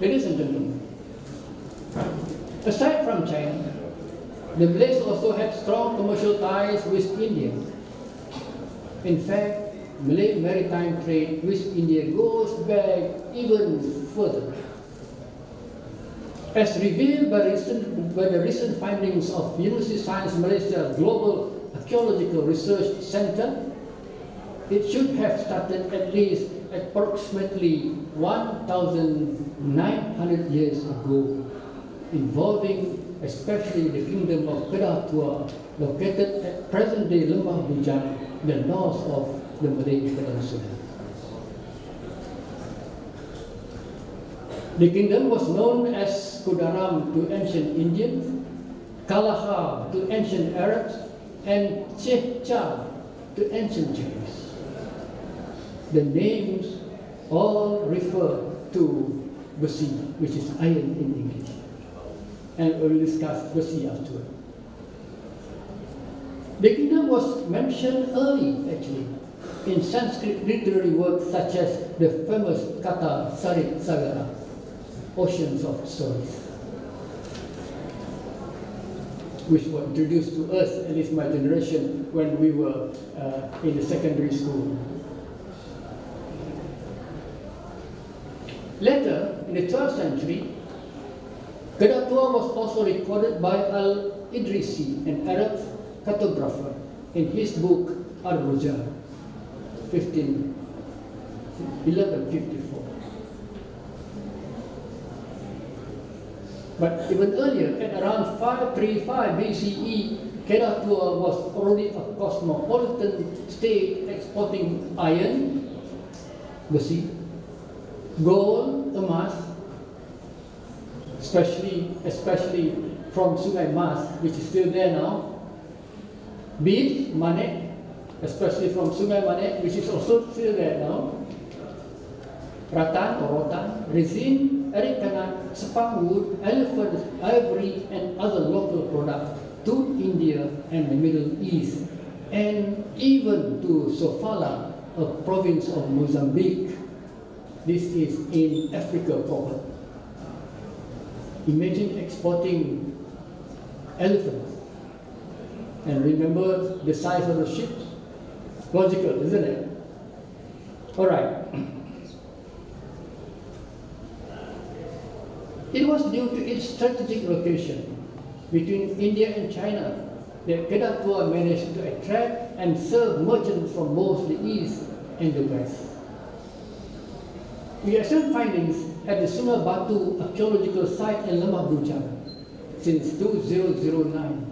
S1: Ladies and gentlemen, aside from China, the Malays also had strong commercial ties with India. In fact, Malay maritime trade with India goes back even further. As revealed by the recent findings of Universiti Sains Malaysia Global Archaeological Research Center, it should have started at least approximately 1,900 years ago, involving especially the kingdom of Kedah Tua, located at present-day Lembah Bujang, the north of the Malay Peninsula. The kingdom was known as Kudaram to ancient Indians, Kalahar to ancient Arabs, and Chehcha to ancient Chinese. The names all refer to besi, which is iron in English. And we will discuss besi afterward. The kingdom was mentioned early, actually, in Sanskrit literary works such as the famous Katha Sarit Sagara, Oceans of Stories, which were introduced to us, at least my generation, when we were in the secondary school. Later, in the 12th century, Kedah Tua was also recorded by Al-Idrisi, an Arab cartographer, in his book Al-Ruja, 1154. But even earlier, at around 535 BCE, Kedah Tua was already a cosmopolitan state exporting iron, besi, gold, emas, especially from Sungai Mas, which is still there now, beads, manet, especially from Sungai Manet, which is also still there now, rattan or rotan, resin, ericanite, sepang wood, elephant, ivory, and other local products to India and the Middle East, and even to Sofala, a province of Mozambique. This is in Africa proper. Imagine exporting elephants. And remember the size of the ships? Logical, isn't it? All right. It was due to its strategic location between India and China that Kedah Tua managed to attract and serve merchants from both the east and the west. We have some findings at the Sungai Batu archaeological site in Lembah Bujang since 2009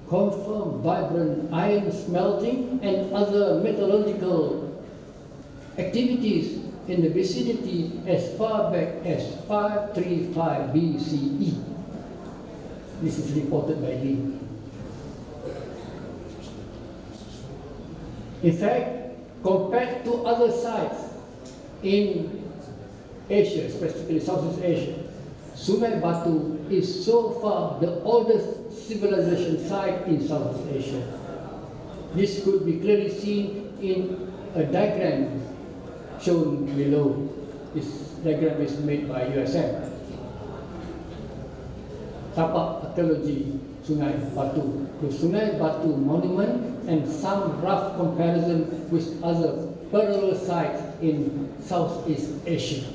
S1: confirm vibrant iron smelting and other metallurgical activities in the vicinity as far back as 535 BCE. This is reported by Lee. In fact, compared to other sites in Asia, specifically Southeast Asia, Sungai Batu is so far the oldest civilization site in Southeast Asia. This could be clearly seen in a diagram shown below. This diagram is made by USM. Tapak archaeology Sungai Batu, the Sungai Batu monument, and some rough comparison with other parallel sites in Southeast Asia.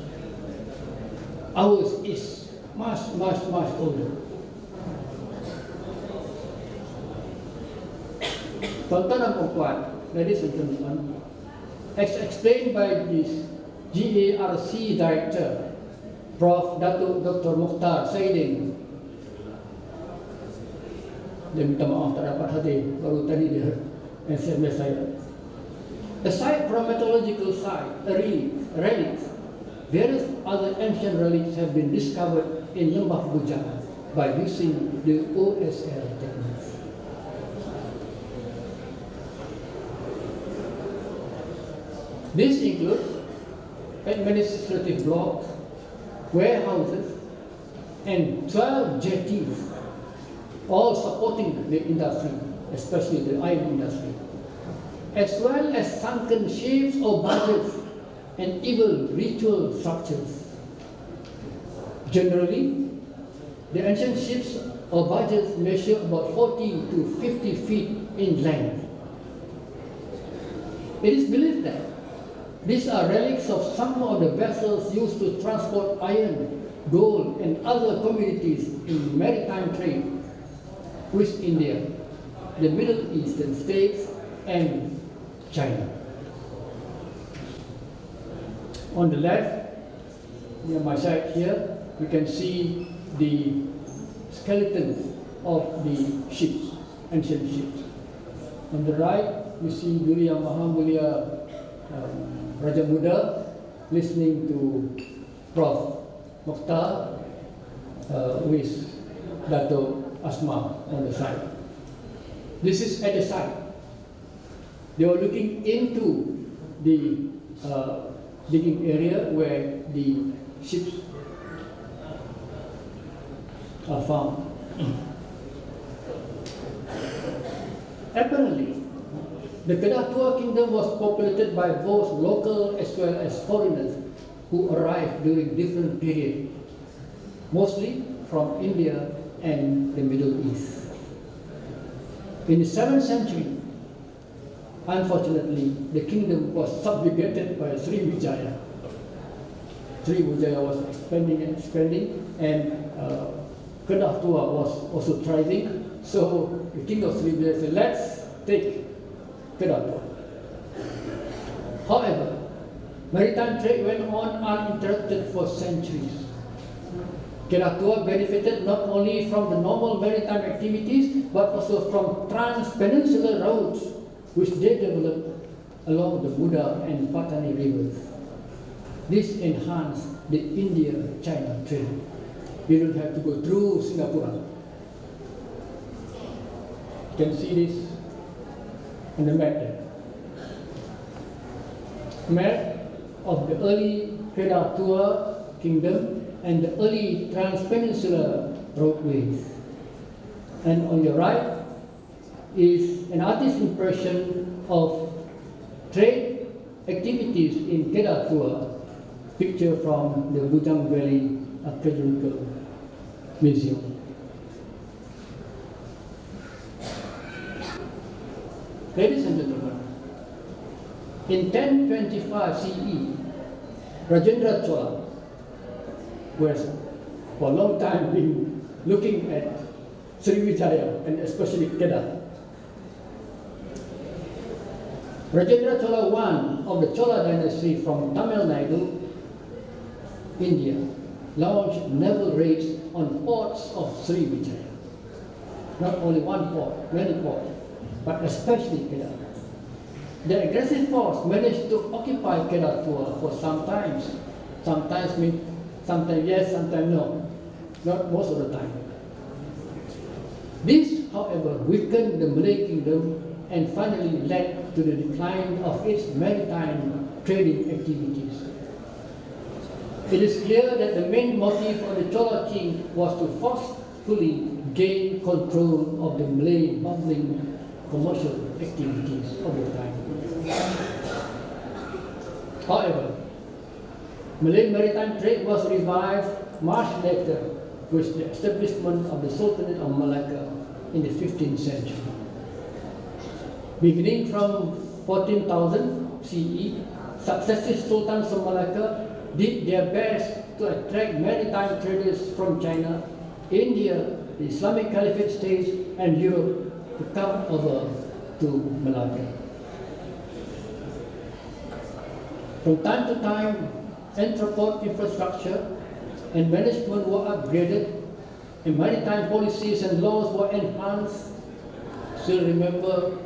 S1: Ours is much older. Tuan-tuan dan puan, ladies and gentlemen, as explained by this GARC director, Prof. Dr. Mukhtar Saidin. Dia minta maaf tak dapat hadir, baru tadi dia SMS saya. Aside from metallurgical site, relics, various other ancient relics have been discovered in Lembah Bujang by using the OSL techniques. This includes administrative blocks, warehouses, and 12 jetties, all supporting the industry, especially the iron industry, as well as sunken ships or barges and even ritual structures. Generally, the ancient ships or barges measure about 40 to 50 feet in length. It is believed that these are relics of some of the vessels used to transport iron, gold, and other commodities in maritime trade with India, the Middle Eastern states, and China. On the left, near my side here, you can see the skeletons of the ships, ancient ships. On the right, you see Duli Yang Maha Mulia Raja Muda listening to Prof. Mukhtar with Dato Asma on the side. This is at the side. They were looking into the digging area where the ships are found. Apparently, the Kedah Tua Kingdom was populated by both local as well as foreigners who arrived during different periods, mostly from India and the Middle East. In the 7th century, unfortunately, the kingdom was subjugated by Sriwijaya. Sriwijaya was expanding, and Kedah Tua was also thriving. So the king of Sriwijaya said, let's take Kedah Tua. However, maritime trade went on uninterrupted for centuries. Kedah Tua benefited not only from the normal maritime activities, but also from trans-peninsular routes which they developed along the Buda and Patani rivers. This enhanced the India-China trade. You don't have to go through Singapore. You can see this on the map there. Map of the early Kedah Tua Kingdom and the early trans-peninsular roadways. And on your right is an artist's impression of trade activities in Kedah Tua, picture from the Bujang Valley Archaeological Museum. Ladies and gentlemen, in 1025 CE, Rajendra Chola was for a long time been looking at Sriwijaya and especially Kedah. Rajendra Chola I of the Chola dynasty from Tamil Nadu, India, launched naval raids on ports of Sriwijaya. Not only one port, many ports, but especially Kedah. the aggressive force managed to occupy Kedah for some times. Sometimes yes, sometimes no. Not most of the time. This, however, weakened the Malay kingdom and finally led to the decline of its maritime trading activities. It is clear that the main motive of the Chola king was to forcefully gain control of the Malay bubbling commercial activities of the time. However, Malay maritime trade was revived much later with the establishment of the Sultanate of Malacca in the 15th century. Beginning from 14,000 CE, successive sultans of Malacca did their best to attract maritime traders from China, India, the Islamic Caliphate states, and Europe to come over to Malacca. From time to time, entrepot infrastructure and management were upgraded, and maritime policies and laws were enhanced. Still remember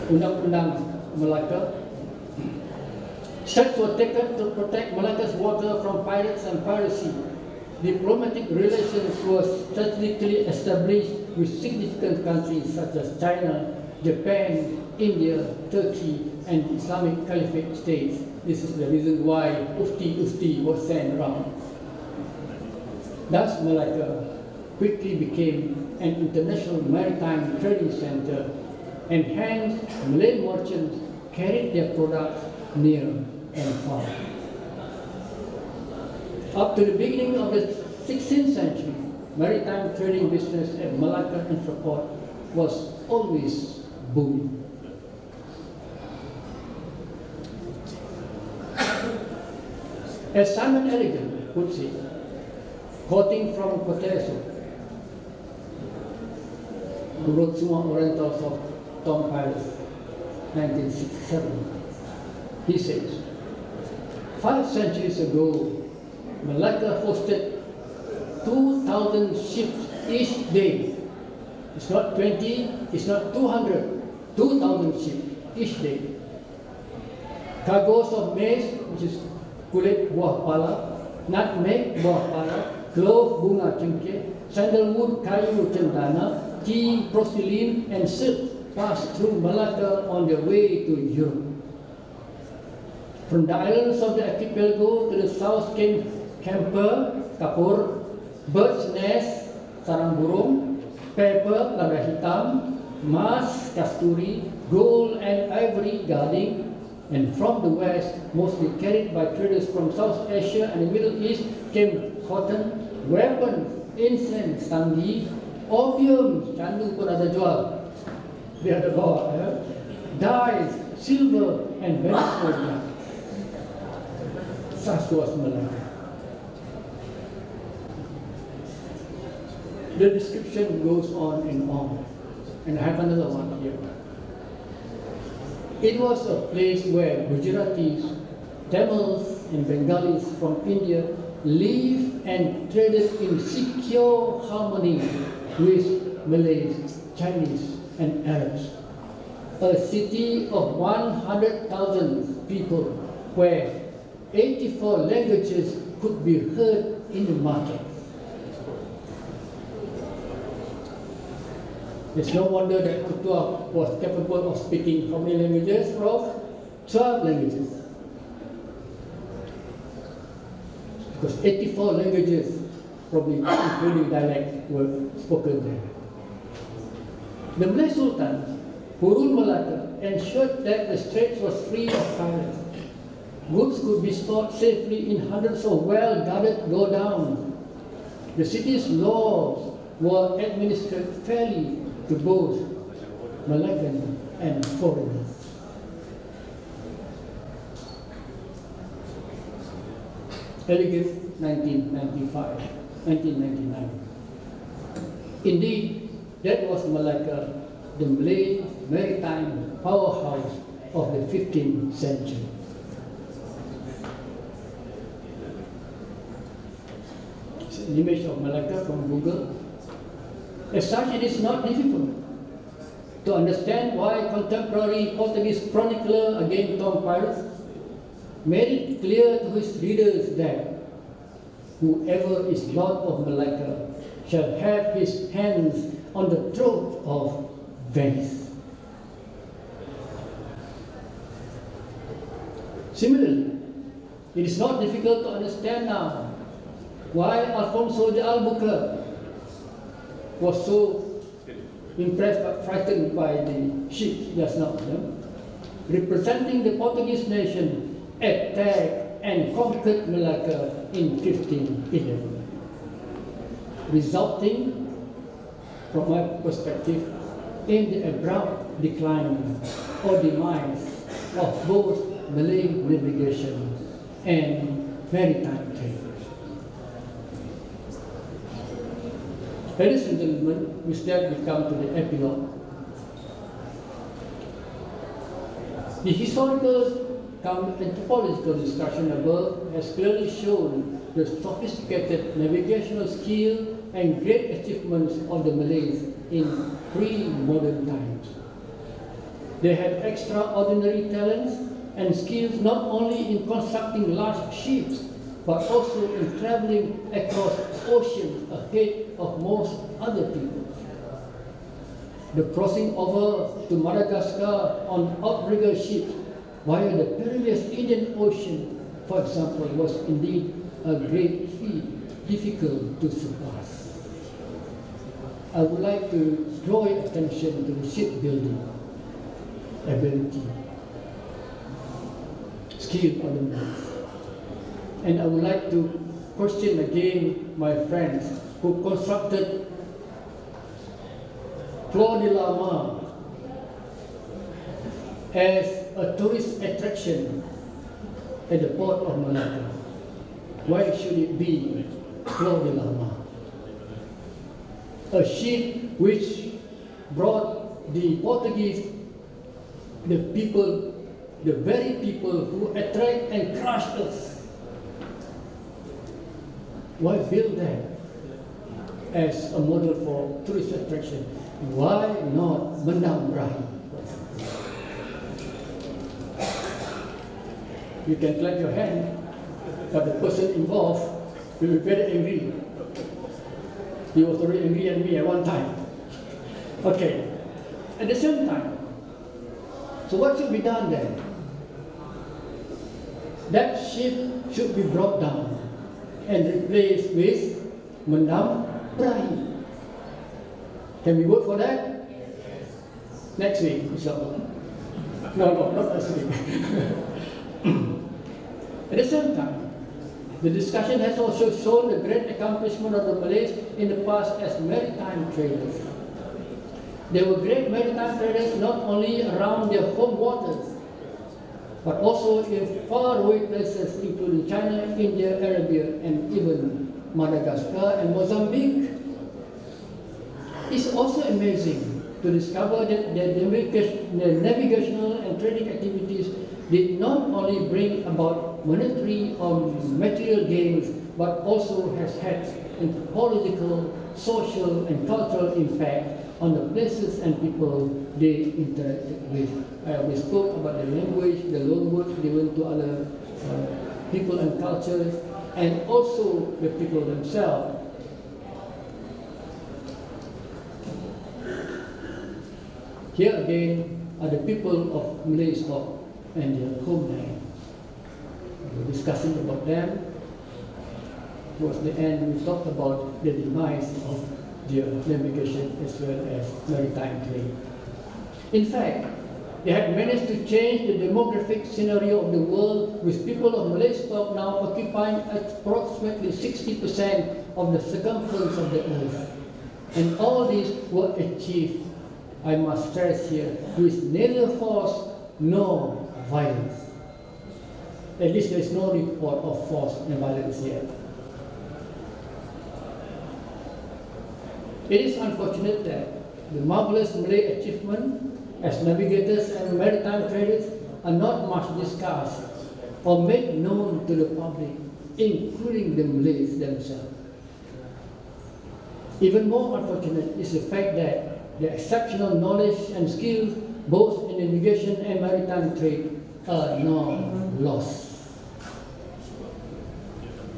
S1: Undang-Undang Malacca? Steps were taken to protect Malacca's water from pirates and piracy. Diplomatic relations were strategically established with significant countries such as China, Japan, India, Turkey, and Islamic Caliphate states. This is the reason why Ufti was sent around. Thus, Malacca quickly became an international maritime trading center, and hence Malay merchants carried their products near and far. Up to the beginning of the 16th century, maritime trading business at Malacca Entrepot was always booming. As Simon Elegant puts it, quoting from Coteso, who wrote Summa Orientals of Tom Paris, 1967, he says, 5 centuries ago, Malacca hosted 2,000 ships each day. It's not 20, it's not 200, 2,000 ships each day. Cargoes of maize, which is kulit buah pala, nutmeg buah pala, clove bunga cengkeh, sandalwood kayu cendana, tea, porcelain, and silk passed through Malacca on their way to Europe. From the islands of the archipelago to the south came camphor, kapur, bird's nest, sarang burung, pepper, lada hitam, mas, kasturi, gold and ivory guarding, and from the west, mostly carried by traders from South Asia and the Middle East, came cotton, weapons, incense, tanggi, opium, candu pun ada jual, dia ada bawa, dyes, silver, and vegetable. Such was Malacca. The description goes on, and I have another one here. It was a place where Gujaratis, Tamils, and Bengalis from India lived and traded in secure harmony with Malays, Chinese, and Arabs. A city of 100,000 people where 84 languages could be heard in the market. It's no wonder that Kutua was capable of speaking how many languages, Prof? 12 languages. Because 84 languages, probably including dialect, were spoken there. The Malay Sultan, who ruled Malacca, ensured that the straits was free of pirates. Goods could be stored safely in hundreds of well-guarded go-downs. The city's laws were administered fairly to both Malaccan and foreigners. Elegant, 1999. Indeed, that was Malacca, the Malay maritime powerhouse of the 15th century. An image of Malacca from Google. As such, it is not difficult to understand why contemporary Portuguese chronicler, again Tom Pires, made it clear to his readers that whoever is Lord of Malacca shall have his hands on the throat of Venice. Similarly, it is not difficult to understand now why Alfonso de Albuquerque was so impressed but frightened by the ship just now, representing the Portuguese nation, attacked and conquered Malacca in 1511, resulting, from my perspective, in the abrupt decline or demise of both Malay navigation and maritime trade. Ladies and gentlemen, with that we come to the epilogue. The historical cum anthropological discussion above has clearly shown the sophisticated navigational skill and great achievements of the Malays in pre-modern times. They had extraordinary talents and skills not only in constructing large ships, but also in traveling across oceans ahead of most other people. The crossing over to Madagascar on outrigger ships via the perilous Indian Ocean, for example, was indeed a great feat, difficult to surpass. I would like to draw your attention to the shipbuilding ability, skill of the Malays. And I would like to question again my friends who constructed Flor de la Mar as a tourist attraction at the port of Malacca. Why should it be Flor de la Mar? A ship which brought the Portuguese, the people, the very people who attract and crush us. Why build that as a model for tourist attraction? Why not Mendam Berahi? You can clap your hand, but the person involved will be very angry. He was already angry at me at one time. Okay, at the same time, so what should be done then? That ship should be brought down and replaced with Mendam Berahi. Can we vote for that? Next week, inshallah. No, not next week. At the same time, the discussion has also shown the great accomplishment of the Malays in the past as maritime traders. They were great maritime traders not only around their home waters, but also in faraway places including China, India, Arabia, and even Madagascar and Mozambique. It's also amazing to discover that their navigational and trading activities did not only bring about monetary or material gains, but also has had anthropological, social, and cultural impact on the places and people they interacted with. We spoke about the language, the loanwords given to other people and cultures, and also the people themselves. Here again are the people of Malay stock and their homeland. We were discussing about them. Towards the end, we talked about the demise of their navigation as well as maritime trade. In fact, they had managed to change the demographic scenario of the world, with people of Malay stock now occupying approximately 60% of the circumference of the earth. And all these were achieved, I must stress here, with neither force nor violence. At least there is no report of force and violence yet. It is unfortunate that the marvelous Malay achievement as navigators and maritime traders are not much discussed or made known to the public, including the Malays themselves. Even more unfortunate is the fact that their exceptional knowledge and skills, both in navigation and maritime trade, are not lost.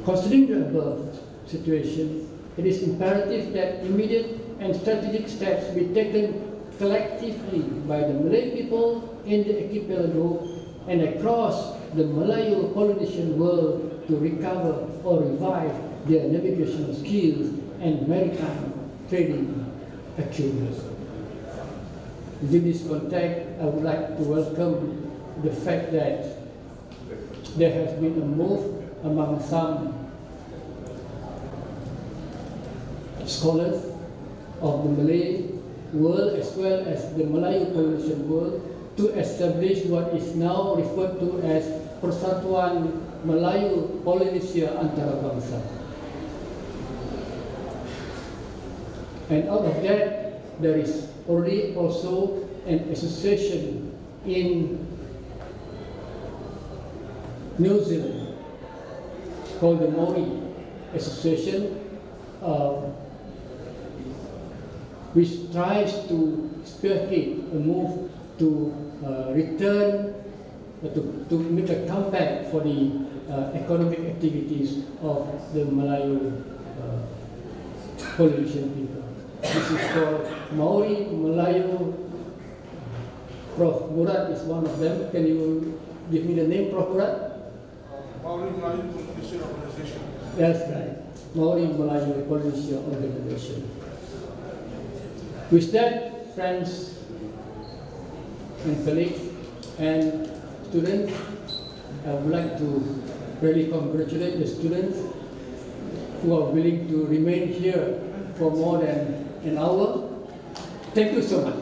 S1: Considering the above situation, it is imperative that immediate and strategic steps be taken collectively by the Malay people in the archipelago and across the Melayu-Polynesian world to recover or revive their navigational skills and maritime trading acumen. In this context, I would like to welcome the fact that there has been a move among some scholars of the Malay world as well as the Melayu-Polynesian world to establish what is now referred to as Persatuan Melayu-Polynesia Antarabangsa. And out of that, there is already also an association in New Zealand called the Maori Association, which tries to spearhead a move to return, to make a comeback for the economic activities of the Melayu-Polynesian people. This is called Maori Melayu. Prof. Murad is one of them. Can you give me the name, Prof. Murad?
S2: Maori Melayu-Polynesia Organization.
S1: That's right. Maori Melayu-Polynesia Organization. With that, friends and colleagues and students, I would like to really congratulate the students who are willing to remain here for more than an hour. Thank you so much.